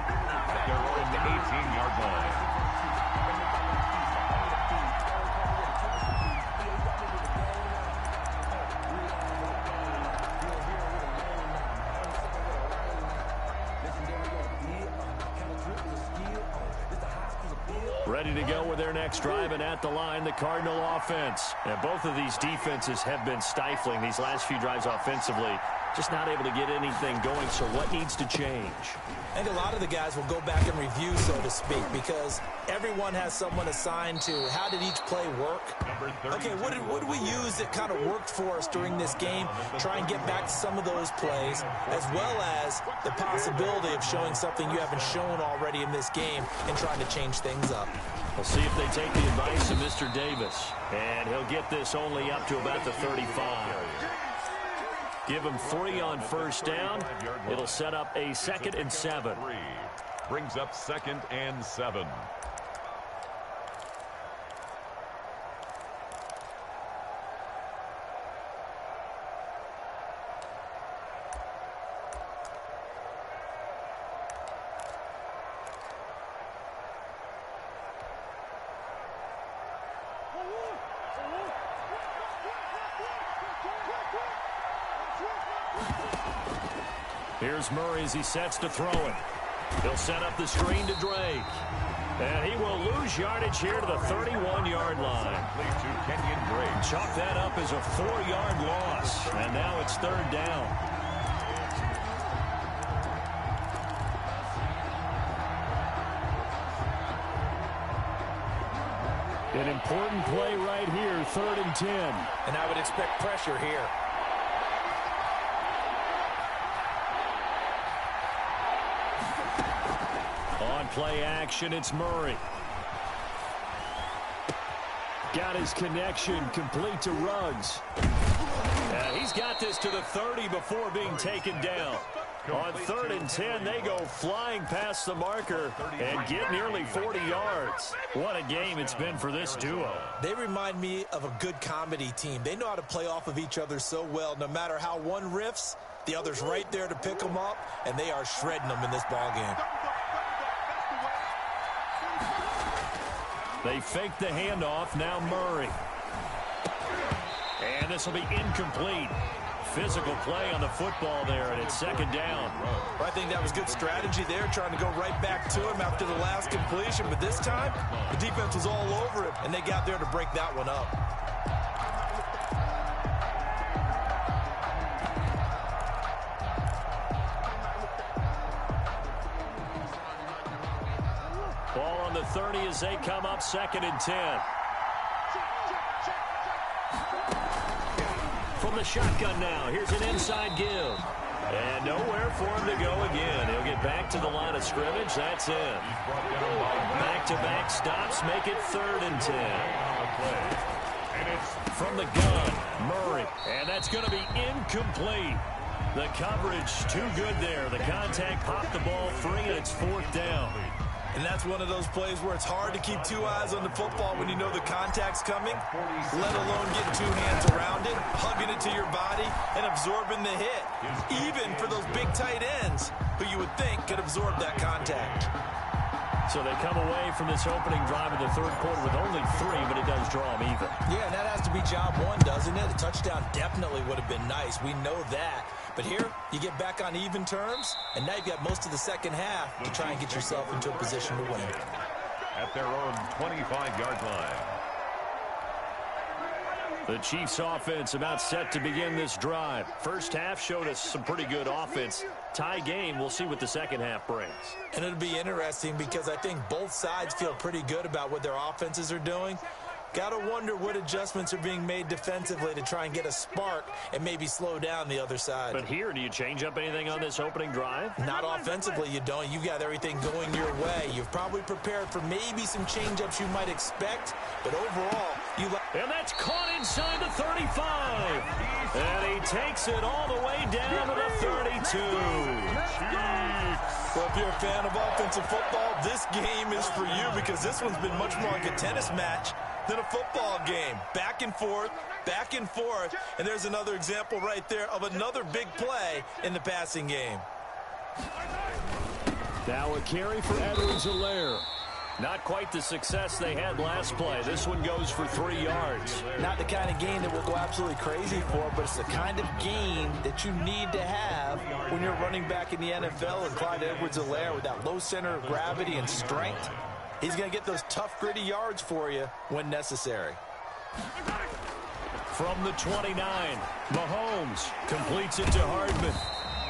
Speaker 8: They're on the 18-yard line.
Speaker 6: Ready to go with their next drive, and at the line, the Cardinal offense. And both of these defenses have been stifling these last few drives offensively. Just not able to get anything going, so what needs to change?
Speaker 9: I think a lot of the guys will go back and review, so to speak, because everyone has someone assigned to how did each play work. Okay, what did we use that kind of worked for us during this game? Try and get back to some of those plays, as well as the possibility of showing something you haven't shown already in this game and trying to change things up.
Speaker 6: We'll see if they take the advice of Mr. Davis. And he'll get this only up to about the 35. Give him 3 on first down. It'll set up a 2nd and 7.
Speaker 8: Brings up 2nd and 7.
Speaker 6: Here's Murray as he sets to throw it. He'll set up the screen to Drake. And he will lose yardage here to the 31-yard line. Chalk that up as a 4-yard loss. And now it's 3rd down.
Speaker 11: An important play right here, 3rd and 10.
Speaker 9: And I would expect pressure here.
Speaker 6: On play action, it's Murray.
Speaker 11: Got his connection complete to Ruggs.
Speaker 6: He's got this to the 30 before being taken down. On 3rd and 10, they go flying past the marker and get nearly 40 yards. What a game it's been for this duo.
Speaker 9: They remind me of a good comedy team. They know how to play off of each other so well. No matter how one riffs, the other's right there to pick them up, and they are shredding them in this ballgame.
Speaker 6: They fake the handoff, now Murray. And this will be incomplete. Physical play on the football there, and it's 2nd down.
Speaker 9: I think that was good strategy there, trying to go right back to him after the last completion. But this time, the defense was all over him, and they got there to break that one up.
Speaker 6: Ball on the 30 as they come up 2nd and 10. From the shotgun now, here's an inside give. And nowhere for him to go again. He'll get back to the line of scrimmage. That's it. Back-to-back stops make it 3rd and 10. From the gun, Murray. And that's going to be incomplete. The coverage too good there. The contact popped the ball free, and it's 4th down.
Speaker 9: And that's one of those plays where it's hard to keep 2 eyes on the football when you know the contact's coming, let alone getting 2 hands around it, hugging it to your body, and absorbing the hit. Even for those big tight ends who you would think could absorb that contact.
Speaker 6: So they come away from this opening drive in the 3rd quarter with only 3, but it does draw them even.
Speaker 9: Yeah, and that has to be job 1, doesn't it? A touchdown definitely would have been nice. We know that. But here, you get back on even terms, and now you've got most of the second half to try and get yourself into a position to win.
Speaker 8: At their own 25-yard line.
Speaker 6: The Chiefs offense about set to begin this drive. First half showed us some pretty good offense. Tie game, we'll see what the second half brings.
Speaker 9: And it'll be interesting because I think both sides feel pretty good about what their offenses are doing. Got to wonder what adjustments are being made defensively to try and get a spark and maybe slow down the other side.
Speaker 6: But here, do you change up anything on this opening drive?
Speaker 9: Not offensively, you don't. You've got everything going your way. You've probably prepared for maybe some change-ups you might expect, but overall, you like...
Speaker 6: And that's caught inside the 35. And he takes it all the way down to the 32.
Speaker 9: Well, if you're a fan of offensive football, this game is for you because this one's been much more like a tennis match than a football game. Back and forth, and there's another example right there of another big play in the passing game.
Speaker 11: Now a carry for Edwards-Helaire.
Speaker 6: Not quite the success they had last play. This one goes for 3 yards.
Speaker 9: Not the kind of gain that we'll go absolutely crazy for, but it's the kind of gain that you need to have when you're running back in the NFL. And Clyde Edwards-Helaire with that low center of gravity and strength, he's going to get those tough, gritty yards for you when necessary.
Speaker 6: From the 29, Mahomes completes it to Hardman.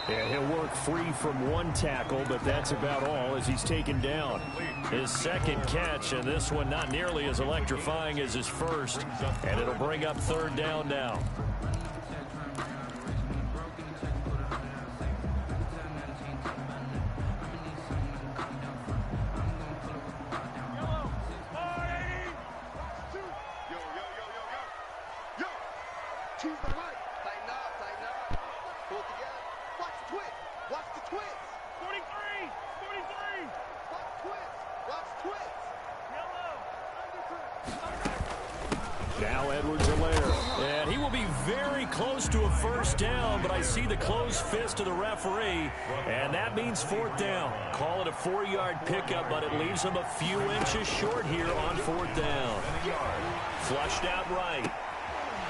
Speaker 11: Yeah, he'll work free from one tackle, but that's about all as he's taken down.
Speaker 6: His second catch, and this one not nearly as electrifying as his first. And it'll bring up 3rd down now.
Speaker 7: Choose the right. Tighten up. Pull it together. Watch the twist. Watch the twist. 43. Watch twist. Yellow.
Speaker 11: Now Edwards-Helaire.
Speaker 6: And he will be very close to a 1st down, but I see the closed fist of the referee, and that means 4th down. Call it a 4-yard pickup, but it leaves him a few inches short here on 4th down. Flushed out right.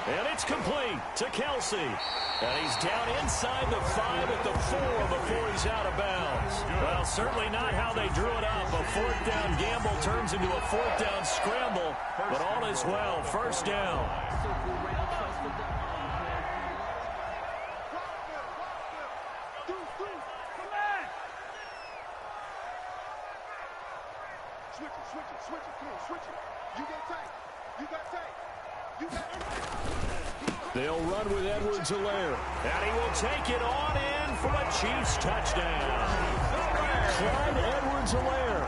Speaker 6: And it's complete to Kelsey. And he's down inside the 5 at the 4 before he's out of bounds. Well, certainly not how they drew it up. A 4th down gamble turns into a 4th down scramble. But all is well. 1st down.
Speaker 7: Switch it. Come on, switch it. You got tape.
Speaker 11: They'll run with Edwards-Helaire.
Speaker 6: And he will take it on in for a Chiefs touchdown.
Speaker 11: Clyde Edwards-Helaire.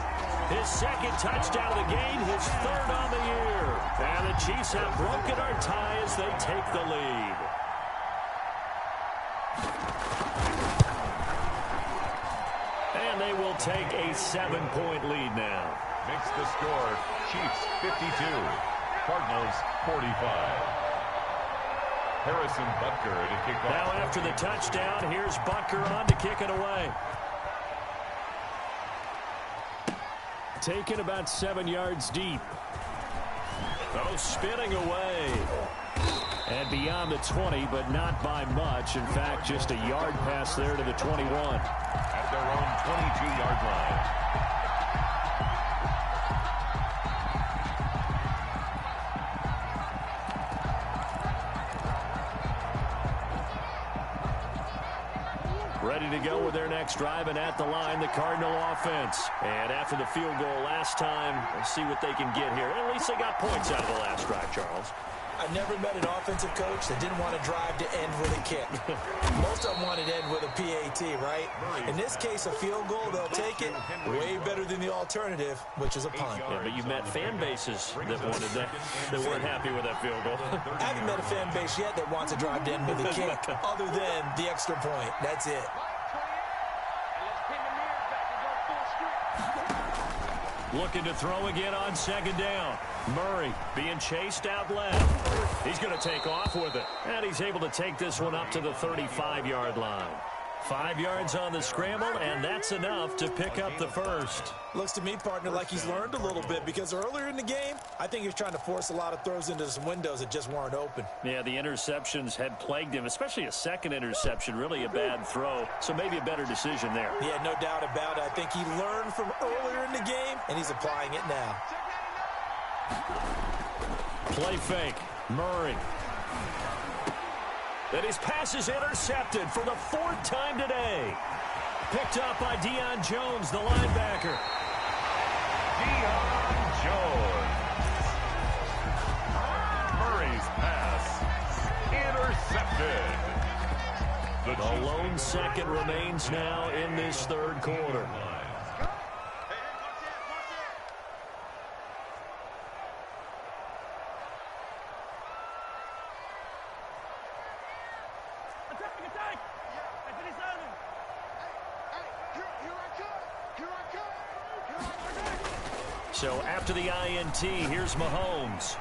Speaker 6: His 2nd touchdown of the game, his 3rd on the year. And the Chiefs have broken our tie as they take the lead. And they will take a 7-point lead now.
Speaker 8: Makes the score Chiefs 52, Cardinals 45. Harrison Butker to kick off.
Speaker 6: Now after the touchdown, here's Butker on to kick it away.
Speaker 11: Taken about 7 yards deep.
Speaker 6: Oh, spinning away.
Speaker 11: And beyond the 20, but not by much. In fact, just a yard pass there to the 21.
Speaker 8: At their own 22-yard line.
Speaker 6: Ready to go with their next drive, and at the line, the Cardinal offense. And after the field goal last time, we'll see what they can get here. At least they got points out of the last drive, Charles.
Speaker 9: I've never met an offensive coach that didn't want to drive to end with a kick. Most of them wanted to end with a PAT, right? In this case, a field goal, they'll take it. Way better than the alternative, which is a punt.
Speaker 6: Yeah, but you've met fan bases that wanted that weren't happy with that field goal.
Speaker 9: I haven't met a fan base yet that wants to drive to end with a kick, other than the extra point. That's it.
Speaker 6: Looking to throw again on 2nd down. Murray being chased out left. He's going to take off with it. And he's able to take this one up to the 35-yard line. 5 yards on the scramble, and that's enough to pick up the 1st.
Speaker 9: Looks to me, partner, like he's learned a little bit, because earlier in the game, I think he was trying to force a lot of throws into some windows that just weren't open.
Speaker 6: Yeah, the interceptions had plagued him, especially a 2nd interception, really a bad throw, so maybe a better decision there.
Speaker 9: Yeah, no doubt about it. I think he learned from earlier in the game, and he's applying it now.
Speaker 6: Play fake. Murray. And his pass is intercepted for the 4th time today. Picked up by Deion Jones, the linebacker.
Speaker 8: Deion Jones.
Speaker 6: A lone second remains now in this third quarter. So after the INT, here's Mahomes.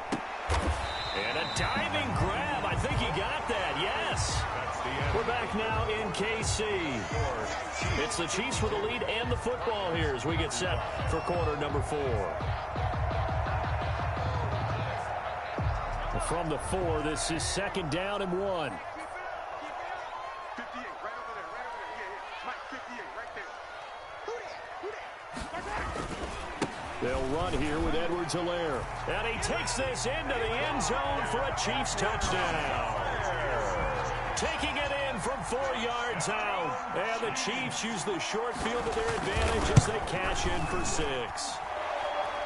Speaker 6: And a diving grab. I think he got that. Yes. We're back now in KC. It's the Chiefs with the lead and the football here as we get set for quarter number 4. From the 4, this is 2nd down and 1.
Speaker 7: 58, right over there, right over there. Yeah, Mike, 58, right there. Who that?
Speaker 6: They'll run here with Edwards-Helaire. And he takes this into the end zone for a Chiefs touchdown. Taking it in from 4 yards out. And the Chiefs use the short field to their advantage as they cash in for 6.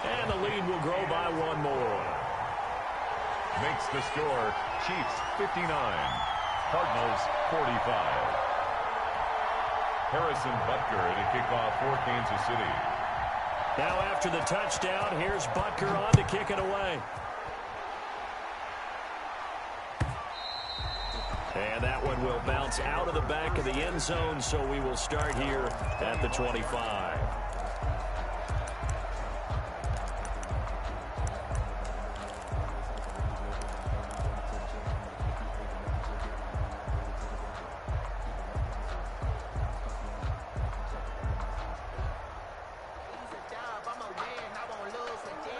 Speaker 6: And the lead will grow by 1 more.
Speaker 8: Makes the score Chiefs 59, Cardinals 45. Harrison Butker to kick off for Kansas City.
Speaker 6: Now after the touchdown, here's Butker on to kick it away. And that one will bounce out of the back of the end zone, so we will start here at the 25.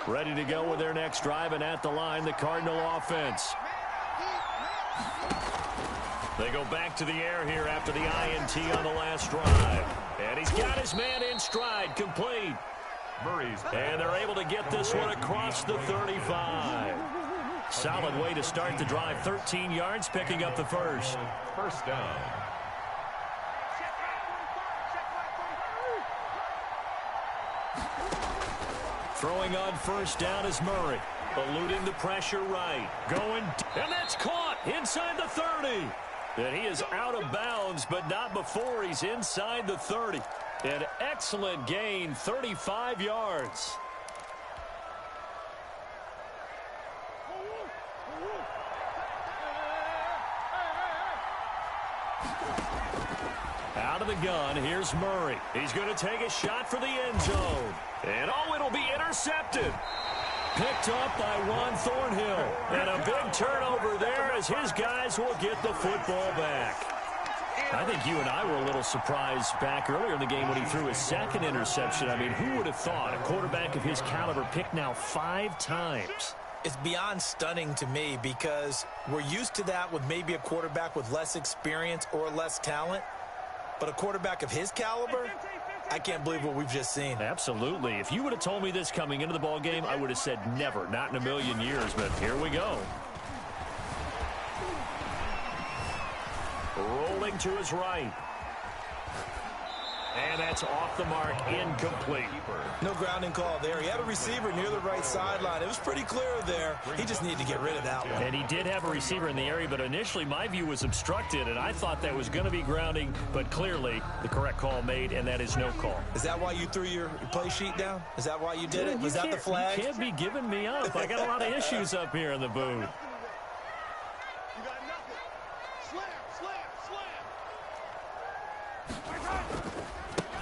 Speaker 6: Ready to go with their next drive, and at the line, the Cardinal offense. They go back to the air here after the INT on the last drive. And he's got his man in stride, complete.
Speaker 8: Murray's
Speaker 6: and they're able to get this one across the 35. Solid way to start the drive. 13 yards, picking up the first.
Speaker 8: First down.
Speaker 6: Throwing on first down is Murray. Eluding the pressure right. Going, and that's caught inside the 30. And he is out of bounds, but not before he's inside the 30. An excellent gain, 35 yards. Out of the gun, here's Murray. He's going to take a shot for the end zone. And oh, it'll be intercepted. Picked up by Ron Thornhill. And a big turnover there as his guys will get the football back. I think you and I were a little surprised back earlier in the game when he threw his second interception. I mean, who would have thought a quarterback of his caliber picked now 5 times?
Speaker 9: It's beyond stunning to me because we're used to that with maybe a quarterback with less experience or less talent. But a quarterback of his caliber, I can't believe what we've just seen.
Speaker 6: Absolutely. If you would have told me this coming into the ball game, I would have said never, not in a million years. But here we go. Rolling to his right. And that's off the mark, incomplete.
Speaker 9: No grounding call there. He had a receiver near the right sideline. It was pretty clear there. He just needed to get rid of that one.
Speaker 6: And he did have a receiver in the area, but initially my view was obstructed, and I thought that was going to be grounding, but clearly the correct call made, and that is no call.
Speaker 9: Is that why you threw your play sheet down? Is that why you did it? Was that the flag?
Speaker 6: You can't be giving me up. I got a lot of issues up here in the booth.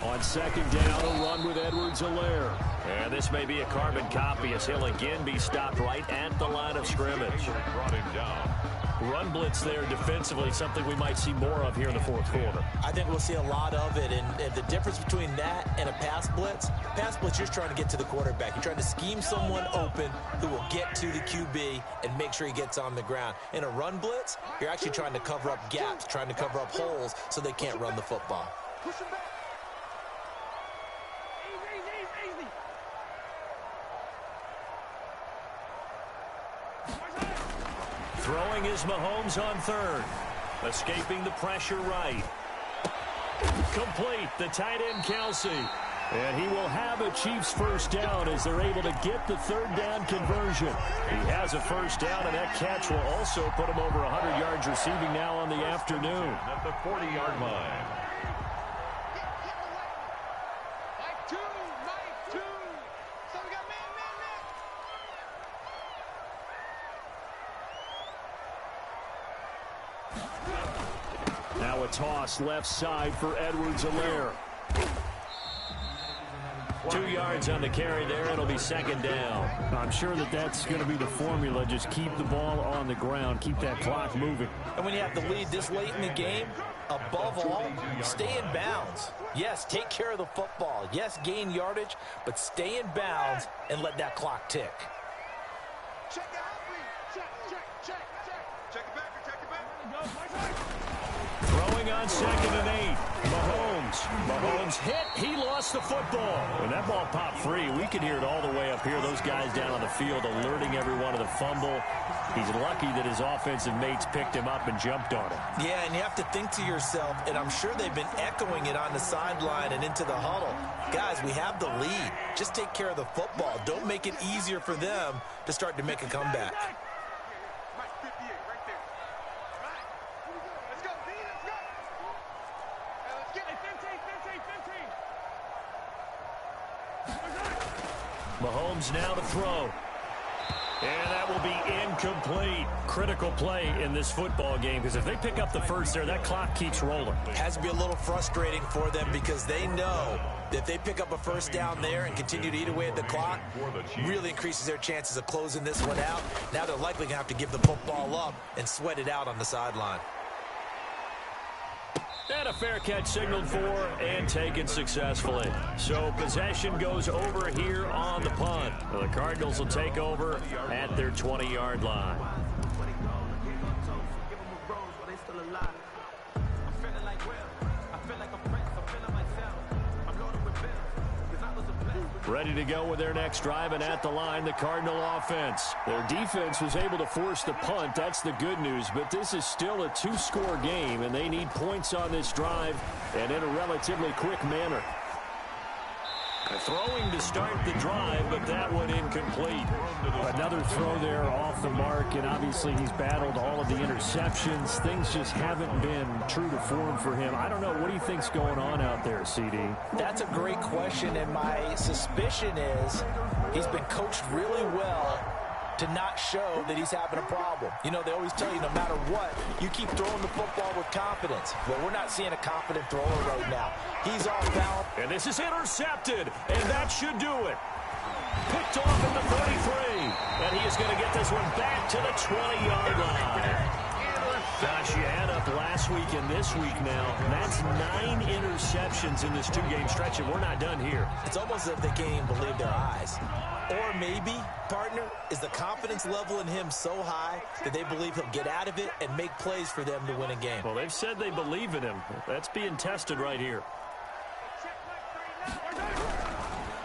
Speaker 6: On second down, a run with Edwards-Helaire. And this may be a carbon copy as he'll again be stopped right at the line of scrimmage.
Speaker 8: Brought him down.
Speaker 6: Run blitz there defensively, something we might see more of here in the fourth quarter.
Speaker 9: I think we'll see a lot of it, and the difference between that and a pass blitz, you're just trying to get to the quarterback. You're trying to scheme someone open who will get to the QB and make sure he gets on the ground. In a run blitz, you're actually trying to cover up gaps, trying to cover up holes so they can't run the football.
Speaker 7: Push him back.
Speaker 6: Throwing is Mahomes on third. Escaping the pressure right. Complete. The tight end, Kelsey.
Speaker 11: And he will have a Chiefs first down as they're able to get the third down conversion. He has a first down, and that catch will also put him over 100 yards receiving now on the afternoon.
Speaker 8: At the 40-yard line.
Speaker 11: Now a toss left side for Edwards-Helaire.
Speaker 6: 2 yards on the carry there. It'll be second down.
Speaker 11: I'm sure that's going to be the formula. Just keep the ball on the ground. Keep that clock moving.
Speaker 9: And when you have the lead this late in the game, above all, stay in bounds. Yes, take care of the football. Yes, gain yardage, but stay in bounds and let that clock tick.
Speaker 7: Check it out, please. Check it back. Check it back.
Speaker 6: Throwing on 2nd and 8. Mahomes hit. He lost the football.
Speaker 11: When that ball popped free, we could hear it all the way up here. Those guys down on the field alerting everyone of the fumble. He's lucky that his offensive mates picked him up and jumped on him.
Speaker 9: Yeah, and you have to think to yourself, and I'm sure they've been echoing it on the sideline and into the huddle. Guys, we have the lead. Just take care of the football. Don't make it easier for them to start to make a comeback.
Speaker 6: Mahomes now to throw. And that will be incomplete.
Speaker 11: Critical play in this football game, because if they pick up the first there, that clock keeps rolling.
Speaker 9: Has to be a little frustrating for them because they know that if they pick up a first down there and continue to eat away at the clock, really increases their chances of closing this one out. Now they're likely going to have to give the football up and sweat it out on the sideline.
Speaker 6: And a fair catch signaled for and taken successfully. So possession goes over here on the punt. The Cardinals will take over at their 20-yard line. Ready to go with their next drive, and at the line, the Cardinal offense.
Speaker 11: Their defense was able to force the punt. That's the good news, but this is still a two-score game, and they need points on this drive and in a relatively quick manner.
Speaker 6: Throwing to start the drive, but that one incomplete.
Speaker 11: Another throw there off the mark, and obviously he's battled all of the interceptions. Things just haven't been true to form for him. I don't know. What do you think's going on out there, CD?
Speaker 9: That's a great question, and my suspicion is he's been coached really well to not show that he's having a problem. You know, they always tell you no matter what, you keep throwing the football with confidence. Well, we're not seeing a confident thrower right now. He's off balance.
Speaker 6: And this is intercepted, and that should do it. Picked off at the 33, and he is going to get this one back to the 20-yard line. Gosh, you add up last week and this week now. That's 9 interceptions in this two-game stretch, and we're not done here.
Speaker 9: It's almost as if they can't even believe their eyes. Or maybe, partner, is the confidence level in him so high that they believe he'll get out of it and make plays for them to win a game.
Speaker 6: Well, they've said they believe in him. That's being tested right here.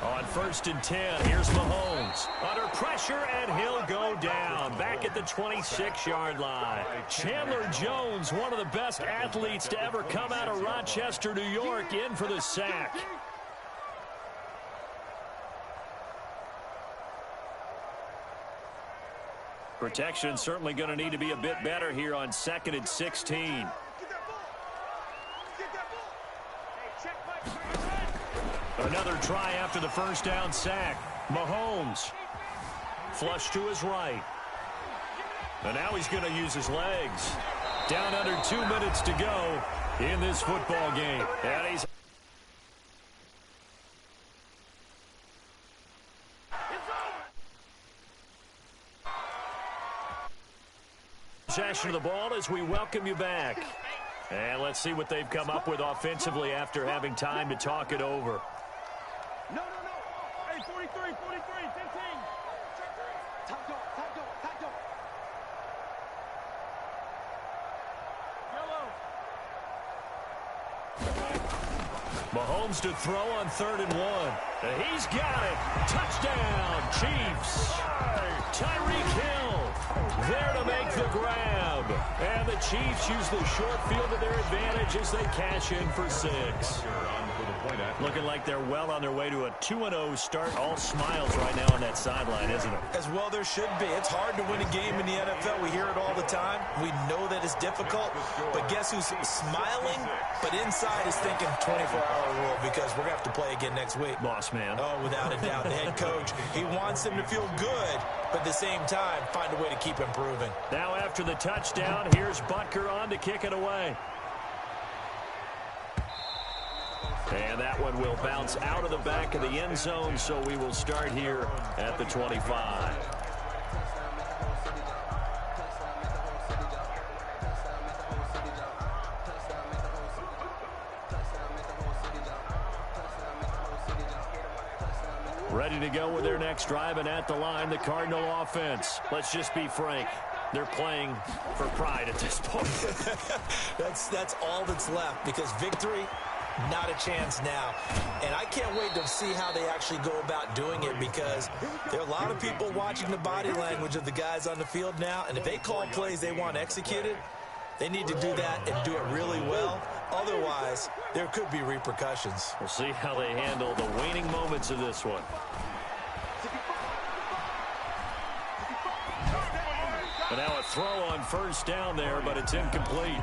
Speaker 6: On 1st and 10, here's Mahomes. Under pressure, and he'll go down. Back at the 26-yard line. Chandler Jones, one of the best athletes to ever come out of Rochester, New York, in for the sack. Protection certainly going to need to be a bit better here on 2nd and 16. Another try after the first down sack. Mahomes. Flush to his right. And now he's going to use his legs. Down under 2 minutes to go in this football game. And he's... possession of the ball as we welcome you back. And let's see what they've come up with offensively after having time to talk it over.
Speaker 7: No. Hey, 43, 15. Time go. Yellow.
Speaker 6: Mahomes to throw on 3rd and 1. And he's got it. Touchdown, Chiefs. Tyreek Hill there to make the grab.
Speaker 11: And the Chiefs use the short field to their advantage as they cash in for 6. Looking like they're well on their way to a 2-0 start. All smiles right now on that sideline, isn't it?
Speaker 9: As well there should be. It's hard to win a game in the NFL. We hear it all the time. We know that it's difficult. But guess who's smiling? But inside is thinking 24-hour rule because we're going to have to play again next week.
Speaker 11: Boss man.
Speaker 9: Oh, without a doubt. The head coach, he wants them to feel good, but at the same time, find a way to keep improving.
Speaker 11: Now after the touchdown, here's Butker on to kick it away. And that one will bounce out of the back of the end zone, so we will start here at the 25. Ready to go with their next drive, and at the line, the Cardinal offense. Let's just be frank. They're playing for pride at this point.
Speaker 9: That's all that's left, because victory, not a chance now. And I can't wait to see how they actually go about doing it, because there are a lot of people watching the body language of the guys on the field now, and if they call plays they want executed, they need to do that and do it really well. Otherwise, there could be repercussions.
Speaker 11: We'll see how they handle the waning moments of this one. And now a throw on first down there, but it's incomplete.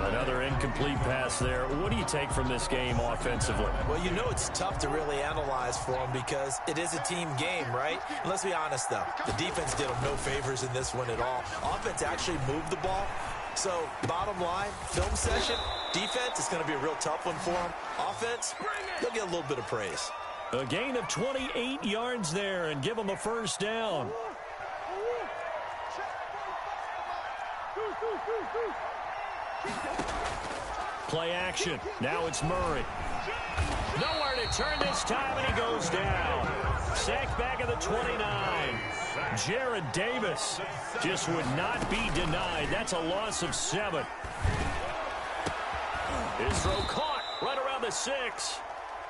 Speaker 11: Another incomplete pass there. What do you take from this game offensively?
Speaker 9: Well, you know it's tough to really analyze for them because it is a team game, right? And let's be honest, though. The defense did them no favors in this one at all. Offense actually moved the ball. So, bottom line, film session, defense is going to be a real tough one for them. Offense, they'll get a little bit of praise.
Speaker 11: A gain of 28 yards there and give them a first down. Play action. Now it's Murray. Nowhere to turn this time, and he goes down. Sacked back at the 29. Jared Davis just would not be denied. That's a loss of 7. His throw caught right around the 6.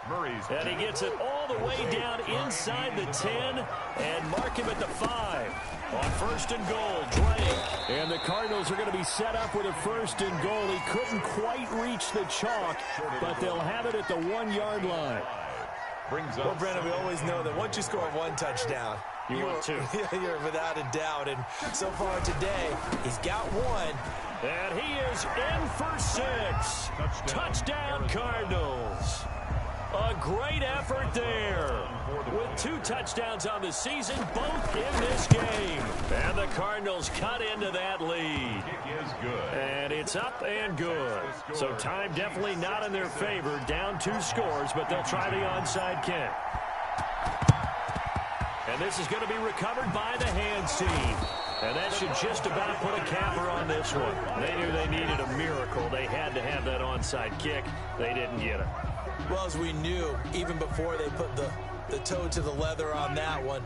Speaker 11: And he gets it all the way down inside the 10 and mark him at the 5. On first and goal, Drake. And the Cardinals are going to be set up with a first and goal. He couldn't quite reach the chalk, but they'll have it at the 1-yard line.
Speaker 9: Well, Brennan, we always know that once you score 1 touchdown,
Speaker 11: you're 2.
Speaker 9: You're without a doubt. And so far today, he's got 1.
Speaker 11: And he is in for 6. Touchdown, Cardinals. A great effort there. With 2 touchdowns on the season, both in this game. And the Cardinals cut into that lead. And it's up and good. So time definitely not in their favor. Down 2 scores, but they'll try the onside kick. And this is going to be recovered by the hands team. And that should just about put a capper on this one. They knew they needed a miracle. They had to have that onside kick. They didn't get it.
Speaker 9: Well, as we knew, even before they put the toe to the leather on that one,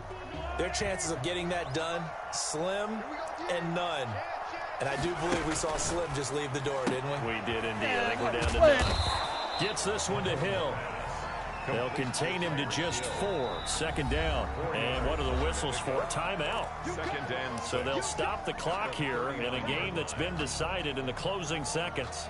Speaker 9: their chances of getting that done, slim and none. And I do believe we saw Slim just leave the door, didn't we?
Speaker 11: We did indeed. I think we're down to 9. Gets this one to Hill. They'll contain him to just 4. Second down. And what are the whistles for? Timeout. So they'll stop the clock here in a game that's been decided in the closing seconds.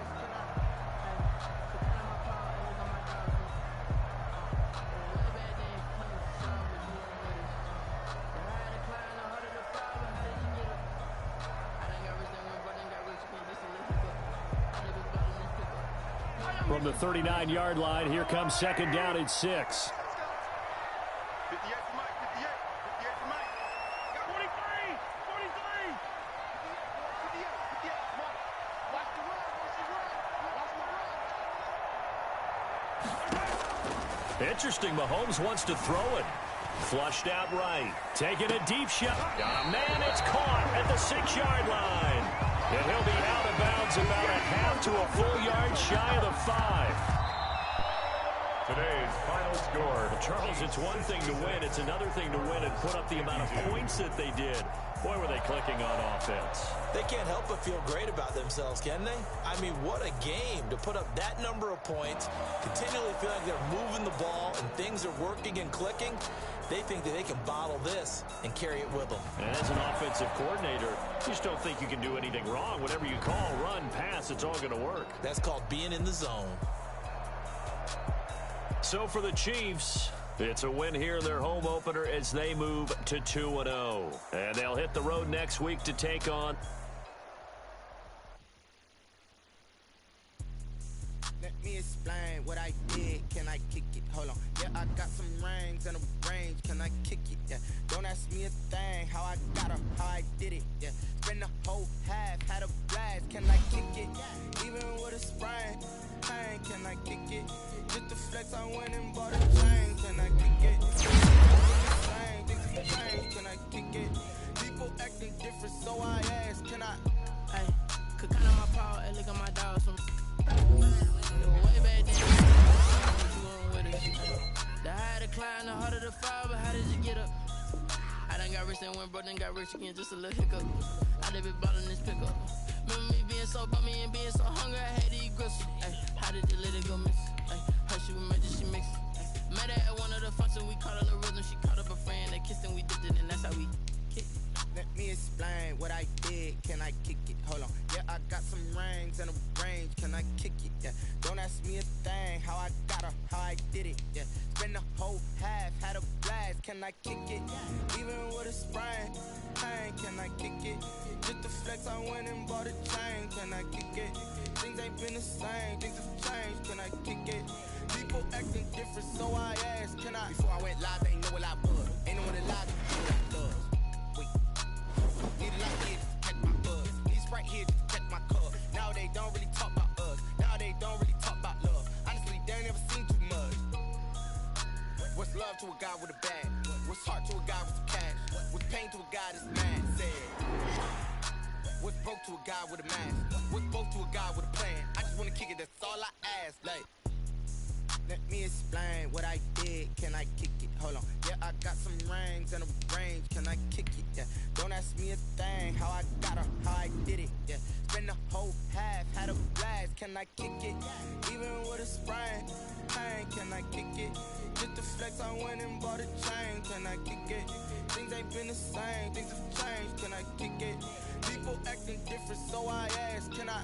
Speaker 11: From the 39-yard line, here comes second down at 6. Interesting, Mahomes wants to throw it. Flushed out right. Taking a deep shot. Man, it's caught at the 6-yard line. And he'll be out of bounds about a half to a full yard shy of the 5.
Speaker 8: Today's final score.
Speaker 11: Well, Charles, it's one thing to win. It's another thing to win and put up the amount of points that they did. Boy, were they clicking on offense.
Speaker 9: They can't help but feel great about themselves, can they? I mean, what a game to put up that number of points, continually feel like they're moving the ball and things are working and clicking. They think that they can bottle this and carry it with them.
Speaker 6: And as an offensive coordinator, you just don't think you can do anything wrong. Whatever you call, run, pass, it's all going to work.
Speaker 9: That's called being in the zone.
Speaker 6: So for the Chiefs, it's a win here in their home opener as they move to 2-0. And they'll hit the road next week to take on...
Speaker 12: Let me explain what I did. Can I kick it? Hold on. Yeah, I got some rings and a range. Can I kick it? Yeah. Don't ask me a thing. How I got her, how I did it. Yeah. Spend the whole half, had a blast. Can I kick it? Even with a sprain. Pain. Can I kick it? Just the flex, I went and bought a chain. Can I kick it? Can I kick it? People acting different, so I ask. Can I?
Speaker 10: Hey, could count on my power and look at my dog. Way back then, what you on with it? The higher the climb, the harder the fall, but how did you get up? I done got rich and went broke, then got rich again, just a little hiccup. I done been ballin' this pickup. Remember me being so bummy and being so hungry, I had to eat gristle. Ay, how did you let it go miss? Ay, her she was magic, she mixed. Met her at one of the functions, we caught her the rhythm, she caught up a friend, they kissed and we dipped it, and that's how we kicked.
Speaker 12: Let me explain what I did. Can I kick it? Hold on. Yeah, I got some rings and a range. Can I kick it? Yeah. Don't ask me a thing. How I got her, how I did it. Yeah. Spend the whole half, had a blast. Can I kick it? Even with a sprain. Pain. Can I kick it? Just the flex, I went and bought a chain. Can I kick it? Things ain't been the same. Things have changed. Can I kick it? People acting different, so I asked. Can I? Before I went live, they know what I was. Ain't no one alive to love. Need a lot here to catch my buzz. Need Sprite here to catch my cup. Now they don't really talk about us. Now they don't really talk about love. Honestly, they ain't never seen too much. What's love to a guy with a bag? What's heart to a guy with some cash? What's pain to a guy that's mad? Said. What's broke to a guy with a mask? What's both to a guy with a plan? I just wanna kick it, that's all I ask. Like, let me explain what I did. Can I kick it? Hold on. Yeah, I got some rings and a range. Can I kick it? Yeah. Don't ask me a thing. How I got her, how I did it. Yeah. Spend the whole half, had a blast. Can I kick it? Even with a sprain. Pain. Can I kick it? Just the flex, I went and bought a chain. Can I kick it? Things ain't been the same. Things have changed. Can I kick it? People acting different, so I ask. Can I?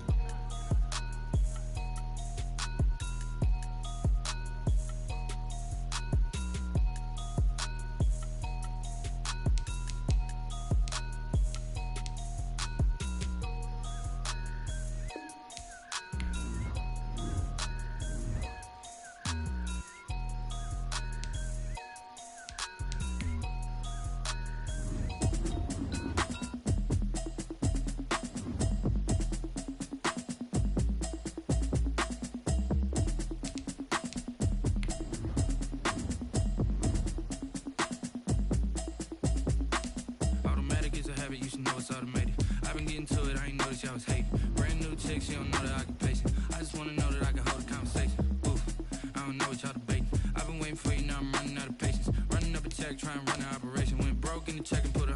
Speaker 13: I was hating. Brand new chick, she don't know the occupation. I just wanna know that I can hold a conversation. Oof, I don't know what y'all debating. I've been waiting for you, now I'm running out of patience. Running up a check, trying to run an operation. Went broke in the check and put